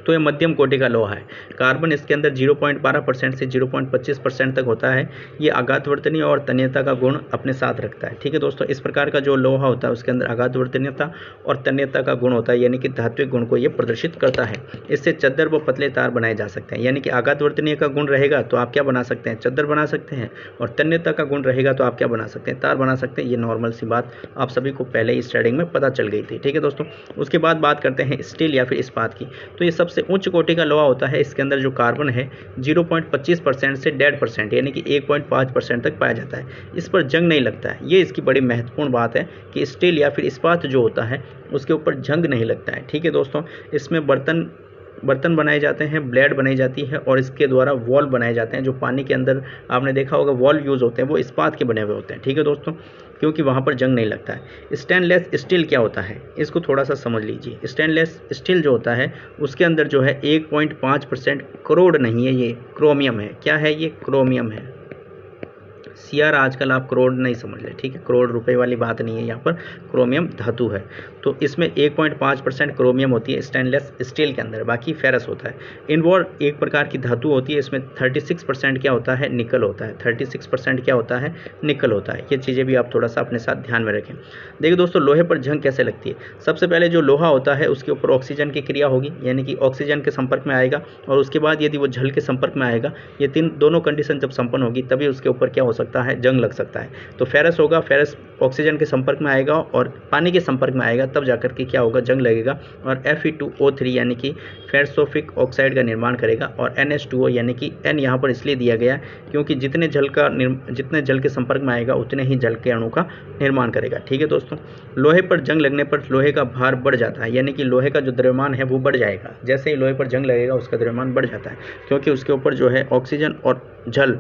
तो ये मध्यम कोटि का लोहा है। कार्बन इसके अंदर 0.12% से 0.25% तक होता है। ये आघातवर्तनीय और तन्यता का गुण अपने साथ रखता है, ठीक है दोस्तों। इस प्रकार का जो लोहा होता है उसके अंदर आघातवर्तनीयता और तन्यता का गुण होता है, यानी कि धात्विक गुण को ये प्रदर्शित करता है। इससे चद्दर व पतले तार बनाए जा सकते हैं, यानी कि आघातवर्तनीय का गुण रहेगा तो आप क्या बना सकते हैं? चद्दर बना सकते हैं। और तन्यता का गुण रहेगा तो आप क्या बना सकते हैं? तार बना सकते हैं। ये नॉर्मल सी बात आप सभी को पहले ही स्टार्टिंग में पता चल गई थी, ठीक है दोस्तों। उसके बाद बात करते हैं स्टील या फिर इस्पात की। तो ये सबसे उच्च कोटि का लोहा होता है। इसके अंदर जो कार्बन है 0.25% से 1.5%, यानी कि 1.5% तक पाया जाता है। इस पर जंग नहीं लगता है। ये इसकी बड़ी महत्वपूर्ण बात है कि स्टील या फिर इस्पात जो होता है उसके ऊपर जंग नहीं लगता है, ठीक है दोस्तों। इसमें बर्तन बनाए जाते हैं, ब्लेड बनाई जाती है और इसके द्वारा वॉल्व बनाए जाते हैं। जो पानी के अंदर आपने देखा होगा वॉल्व यूज़ होते हैं वो इस्पात के बने हुए होते हैं, ठीक है दोस्तों, क्योंकि वहाँ पर जंग नहीं लगता है। स्टेनलेस स्टील क्या होता है? इसको थोड़ा सा समझ लीजिए। स्टेनलेस स्टील जो होता है उसके अंदर जो है 1.5% करोड़ नहीं है, ये क्रोमियम है। क्या है? ये क्रोमियम है। सीआर आजकल आप करोड़ नहीं समझ ले, ठीक है, करोड़ रुपए वाली बात नहीं है, यहाँ पर क्रोमियम धातु है। तो इसमें 1.5% क्रोमियम होती है स्टेनलेस स्टील के अंदर, बाकी फेरस होता है। इनवॉर एक प्रकार की धातु होती है, इसमें 36% क्या होता है? निकल होता है। 36% क्या होता है? निकल होता है। ये चीज़ें भी आप थोड़ा सा अपने साथ ध्यान में रखें। देखिए दोस्तों, लोहे पर जंग कैसे लगती है? सबसे पहले जो लोहा होता है उसके ऊपर ऑक्सीजन की क्रिया होगी, यानी कि ऑक्सीजन के संपर्क में आएगा। और उसके बाद यदि वो जल के संपर्क में आएगा, ये दोनों कंडीशन जब संपन्न होगी तभी उसके ऊपर क्या हो सकता है? जंग लग सकता है। तो फेरस होगा, फेरस ऑक्सीजन के संपर्क में आएगा और पानी के संपर्क में आएगा, तब जाकर के क्या होगा? जंग लगेगा। और Fe2O3 यानी कि फेरसोफिक ऑक्साइड का निर्माण करेगा। और NH2O यानी कि N यहाँ पर इसलिए दिया गया क्योंकि जितने जल के संपर्क में आएगा उतने ही जल के अणु का निर्माण करेगा, ठीक है दोस्तों। लोहे पर जंग लगने पर लोहे का भार बढ़ जाता है, यानी कि लोहे का जो द्रव्यमान है वो बढ़ जाएगा। जैसे ही लोहे पर जंग लगेगा उसका द्रव्यमान बढ़ जाता है, क्योंकि उसके ऊपर जो है ऑक्सीजन और जल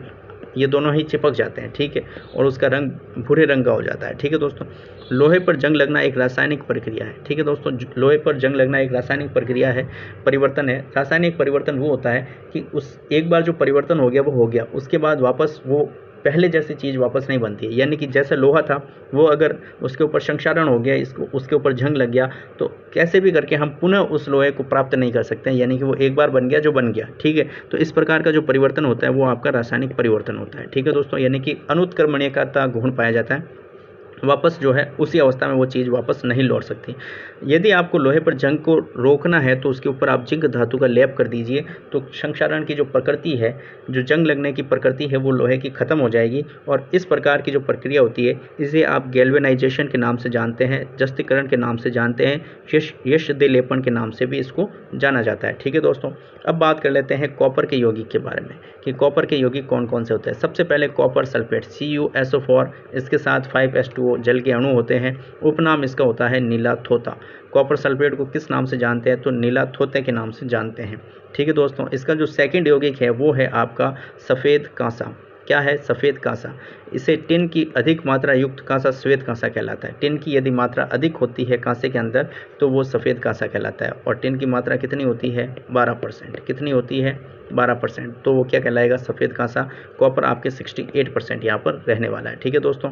ये दोनों ही चिपक जाते हैं, ठीक है, और उसका रंग भूरे रंग का हो जाता है, ठीक है दोस्तों। लोहे पर जंग लगना एक रासायनिक प्रक्रिया है, ठीक है दोस्तों। लोहे पर जंग लगना एक रासायनिक प्रक्रिया है, परिवर्तन है। रासायनिक परिवर्तन वो होता है कि उस एक बार जो परिवर्तन हो गया वो हो गया, उसके बाद वापस वो पहले जैसी चीज़ वापस नहीं बनती है। यानी कि जैसे लोहा था वो अगर उसके ऊपर संक्षारण हो गया, उसके ऊपर जंग लग गया, तो कैसे भी करके हम पुनः उस लोहे को प्राप्त नहीं कर सकते हैं। यानी कि वो एक बार बन गया जो बन गया, ठीक है। तो इस प्रकार का जो परिवर्तन होता है वो आपका रासायनिक परिवर्तन होता है, ठीक है दोस्तों। यानी कि अनुत्क्रमणीयता गुण पाया जाता है, वापस जो है उसी अवस्था में वो चीज़ वापस नहीं लौट सकती। यदि आपको लोहे पर जंग को रोकना है तो उसके ऊपर आप जिंक धातु का लेप कर दीजिए, तो संक्षारण की जो प्रकृति है, जो जंग लगने की प्रकृति है, वो लोहे की ख़त्म हो जाएगी। और इस प्रकार की जो प्रक्रिया होती है इसे आप गैल्वेनाइजेशन के नाम से जानते हैं, जस्तीकरण के नाम से जानते हैं, यशदिलेपन के नाम से भी इसको जाना जाता है, ठीक है दोस्तों। अब बात कर लेते हैं कॉपर के यौगिक के बारे में कि कॉपर के यौगिक कौन कौन से होते हैं। सबसे पहले कॉपर सल्फेट CuSO4, इसके साथ 5H2O जल के अणु होते हैं। उपनाम इसका होता है नीला थोता। कॉपर सल्फेट को किस नाम से जानते हैं? तो नीला थोते के नाम से जानते हैं, ठीक है दोस्तों। इसका जो सेकंड यौगिक है वो है आपका सफ़ेद कांसा। क्या है? सफ़ेद कांसा। इसे टिन की अधिक मात्रा युक्त कांसा श्वेत कांसा कहलाता है। टिन की यदि मात्रा अधिक होती है कांसे के अंदर तो वो सफ़ेद कांसा कहलाता है। और टिन की मात्रा कितनी होती है? 12%। कितनी होती है? 12%। तो वो क्या कहलाएगा? सफ़ेद कांसा। कॉपर आपके 68% यहाँ पर रहने वाला है, ठीक है दोस्तों।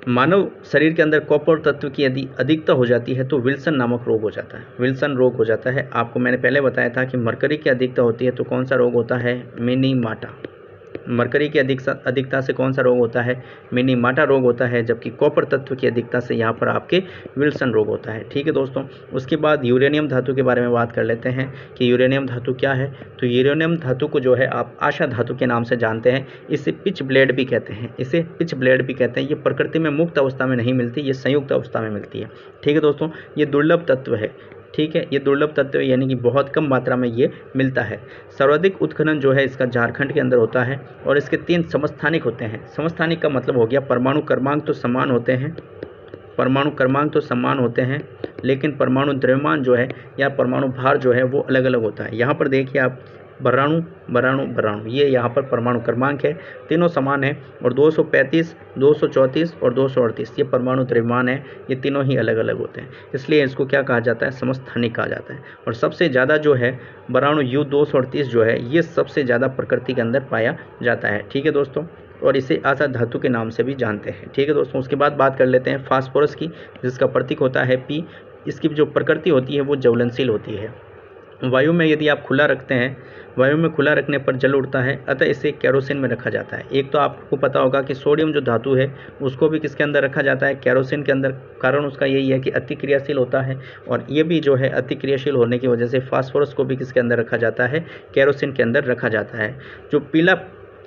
मानव शरीर के अंदर कॉपर तत्व की यदि अधिकता हो जाती है तो विल्सन नामक रोग हो जाता है। विल्सन रोग हो जाता है। आपको मैंने पहले बताया था कि मरकरी की अधिकता होती है तो कौन सा रोग होता है? मिनीमाटा। मरकरी की अधिकता से कौन सा रोग होता है, मिनीमाटा रोग होता है, जबकि कॉपर तत्व की अधिकता से यहाँ पर आपके विल्सन रोग होता है। ठीक है दोस्तों, उसके बाद यूरेनियम धातु के बारे में बात कर लेते हैं कि यूरेनियम धातु क्या है। तो यूरेनियम धातु को जो है आप आशा धातु के नाम से जानते हैं। इसे पिच ब्लेड भी कहते हैं, इसे पिच ब्लेड भी कहते हैं। ये प्रकृति में मुक्त अवस्था में नहीं मिलती, ये संयुक्त अवस्था में मिलती है। ठीक है दोस्तों, ये दुर्लभ तत्व है। ठीक है, ये दुर्लभ तत्व यानी कि बहुत कम मात्रा में ये मिलता है। सर्वाधिक उत्खनन जो है इसका झारखंड के अंदर होता है और इसके 3 समस्थानिक होते हैं। समस्थानिक का मतलब हो गया परमाणु क्रमांक तो समान होते हैं, परमाणु क्रमांक तो समान होते हैं, लेकिन परमाणु द्रव्यमान जो है या परमाणु भार जो है वो अलग अलग होता है। यहाँ पर देखिए आप बराणु बराणु बराणु, ये यहाँ पर परमाणु क्रमांक है, तीनों समान है। और 235, 234 और 238 ये परमाणु द्रव्यमान है, ये तीनों ही अलग अलग होते हैं, इसलिए इसको क्या कहा जाता है, समस्थानिक कहा जाता है। और सबसे ज़्यादा जो है बराणु U238 जो है ये सबसे ज़्यादा प्रकृति के अंदर पाया जाता है। ठीक है दोस्तों, और इसे आशा धातु के नाम से भी जानते हैं। ठीक है दोस्तों, उसके बाद बात कर लेते हैं फास्फोरस की, जिसका प्रतीक होता है P। इसकी जो प्रकृति होती है वो ज्वलनशील होती है। वायु में यदि आप खुला रखते हैं, वायु में खुला रखने पर जल उठता है, अतः इसे केरोसिन में रखा जाता है। एक तो आपको पता होगा कि सोडियम जो धातु है उसको भी किसके अंदर रखा जाता है, केरोसिन के अंदर। कारण उसका यही है कि अति क्रियाशील होता है, और ये भी जो है अति क्रियाशील होने की वजह से फास्फोरस को भी किसके अंदर रखा जाता है, केरोसिन के अंदर रखा जाता है। जो पीला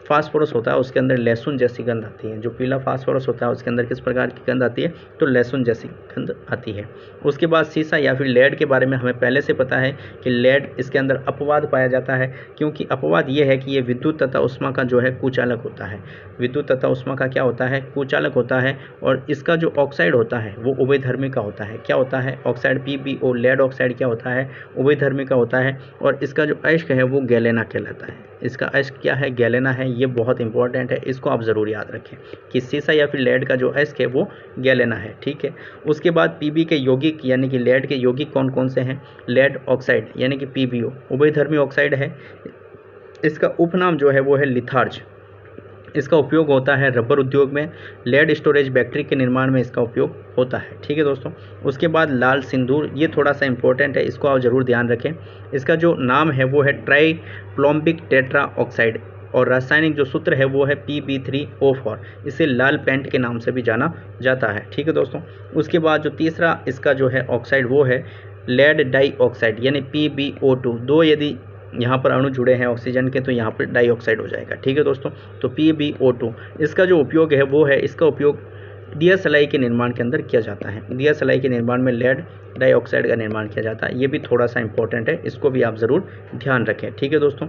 फास्फोरस होता है उसके अंदर लहसुन जैसी गंध आती है। जो पीला फास्फोरस होता है उसके अंदर किस प्रकार की गंध आती है, तो लहसुन जैसी गंध आती है। उसके बाद सीसा या फिर लेड के बारे में हमें पहले से पता है कि लेड इसके अंदर अपवाद पाया जाता है, क्योंकि अपवाद ये है कि ये विद्युत तथा उष्मा का जो है कुचालक होता है। विद्युत तथा उष्मा का क्या होता है, कुचालक होता है। और इसका जो ऑक्साइड होता है वो उभयधर्मी का होता है। क्या होता है, ऑक्साइड PbO लेड ऑक्साइड क्या होता है, उभयधर्मी का होता है। और इसका जो अयस्क है वो गैलेना कहलाता है। इसका अयस्क क्या है, गैलेना है। ये बहुत इंपॉर्टेंट है, इसको आप ज़रूर याद रखें कि सीसा या फिर लेड का जो अयस्क है वो गैलेना है। ठीक है, उसके बाद Pb के यौगिक यानी कि लेड के यौगिक कौन कौन से हैं, लेड ऑक्साइड यानी कि PbO उभयधर्मी ऑक्साइड है। इसका उपनाम जो है वो है लिथार्ज। इसका उपयोग होता है रबर उद्योग में, लेड स्टोरेज बैटरी के निर्माण में इसका उपयोग होता है। ठीक है दोस्तों, उसके बाद लाल सिंदूर, ये थोड़ा सा इंपॉर्टेंट है, इसको आप ज़रूर ध्यान रखें। इसका जो नाम है वो है ट्राइप्लोम्बिक टेट्रा ऑक्साइड, और रासायनिक जो सूत्र है वो है Pb3O4। इसे लाल पेंट के नाम से भी जाना जाता है। ठीक है दोस्तों, उसके बाद जो तीसरा इसका जो है ऑक्साइड वो है लेड डाई ऑक्साइड यानी PbO2। दो यदि यहाँ पर अणु जुड़े हैं ऑक्सीजन के तो यहाँ पर डाइऑक्साइड हो जाएगा। ठीक है दोस्तों, तो PbO2 इसका जो उपयोग है वो है, इसका उपयोग दिया सलाई के निर्माण के अंदर किया जाता है। दिया सलाई के निर्माण में लेड डाइऑक्साइड का निर्माण किया जाता है। ये भी थोड़ा सा इंपॉर्टेंट है, इसको भी आप ज़रूर ध्यान रखें। ठीक है दोस्तों,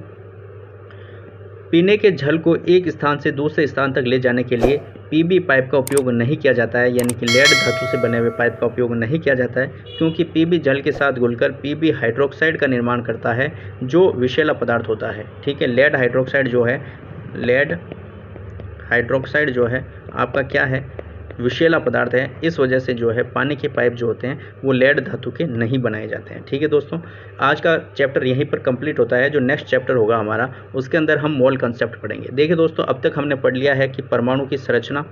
पीने के जल को एक स्थान से दूसरे स्थान तक ले जाने के लिए PB पाइप का उपयोग नहीं किया जाता है, यानी कि लेड धातु से बने हुए पाइप का उपयोग नहीं किया जाता है, क्योंकि PB जल के साथ घुलकर PB हाइड्रोक्साइड का निर्माण करता है जो विषैला पदार्थ होता है। ठीक है, लेड हाइड्रोक्साइड जो है, लेड हाइड्रोक्साइड जो है आपका क्या है, विषैला पदार्थ है। इस वजह से जो है पानी के पाइप जो होते हैं वो लेड धातु के नहीं बनाए जाते हैं। ठीक है दोस्तों, आज का चैप्टर यहीं पर कंप्लीट होता है। जो नेक्स्ट चैप्टर होगा हमारा उसके अंदर हम मोल कंसेप्ट पढ़ेंगे। देखिए दोस्तों, अब तक हमने पढ़ लिया है कि परमाणु की संरचना,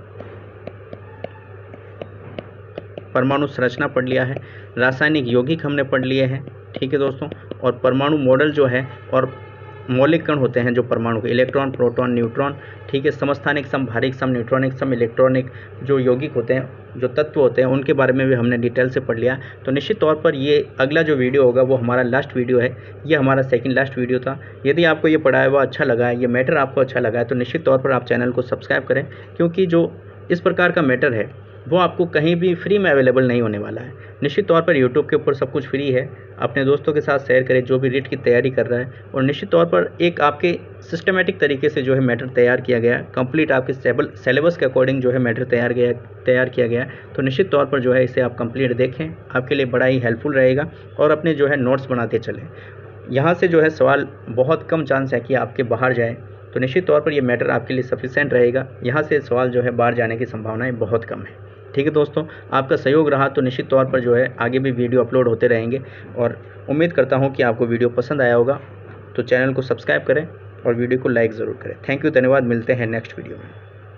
परमाणु संरचना पढ़ लिया है, रासायनिक यौगिक हमने पढ़ लिए हैं। ठीक है दोस्तों, और परमाणु मॉडल जो है, और मौलिक कण होते हैं जो परमाणु के, इलेक्ट्रॉन, प्रोटॉन, न्यूट्रॉन। ठीक है, समस्थानिक सम, भारिक सम, न्यूट्रॉनिक सम, इलेक्ट्रॉनिक जो यौगिक होते हैं, जो तत्व होते हैं, उनके बारे में भी हमने डिटेल से पढ़ लिया। तो निश्चित तौर पर ये अगला जो वीडियो होगा वो हमारा लास्ट वीडियो है। ये हमारा सेकंड लास्ट वीडियो था। यदि आपको ये पढ़ाया हुआ अच्छा लगा है, ये मैटर आपको अच्छा लगा है, तो निश्चित तौर पर आप चैनल को सब्सक्राइब करें, क्योंकि जो इस प्रकार का मैटर है वो आपको कहीं भी फ्री में अवेलेबल नहीं होने वाला है। निश्चित तौर पर यूट्यूब के ऊपर सब कुछ फ्री है। अपने दोस्तों के साथ शेयर करें जो भी रीट की तैयारी कर रहा है, और निश्चित तौर पर एक आपके सिस्टमेटिक तरीके से जो है मैटर तैयार किया गया है, कंप्लीट आपके सिलेबस के अकॉर्डिंग जो है मैटर तैयार किया गया है। तो निश्चित तौर पर जो है इसे आप कंप्लीट देखें, आपके लिए बड़ा ही हेल्पफुल रहेगा। और अपने जो है नोट्स बनाते चलें। यहाँ से जो है सवाल बहुत कम चांस है कि आपके बाहर जाए, तो निश्चित तौर पर ये मैटर आपके लिए सफिशेंट रहेगा। यहाँ से सवाल जो है बाहर जाने की संभावनाएँ बहुत कम है। ठीक है दोस्तों, आपका सहयोग रहा तो निश्चित तौर पर जो है आगे भी वीडियो अपलोड होते रहेंगे, और उम्मीद करता हूँ कि आपको वीडियो पसंद आया होगा। तो चैनल को सब्सक्राइब करें और वीडियो को लाइक ज़रूर करें। थैंक यू, धन्यवाद। मिलते हैं नेक्स्ट वीडियो में।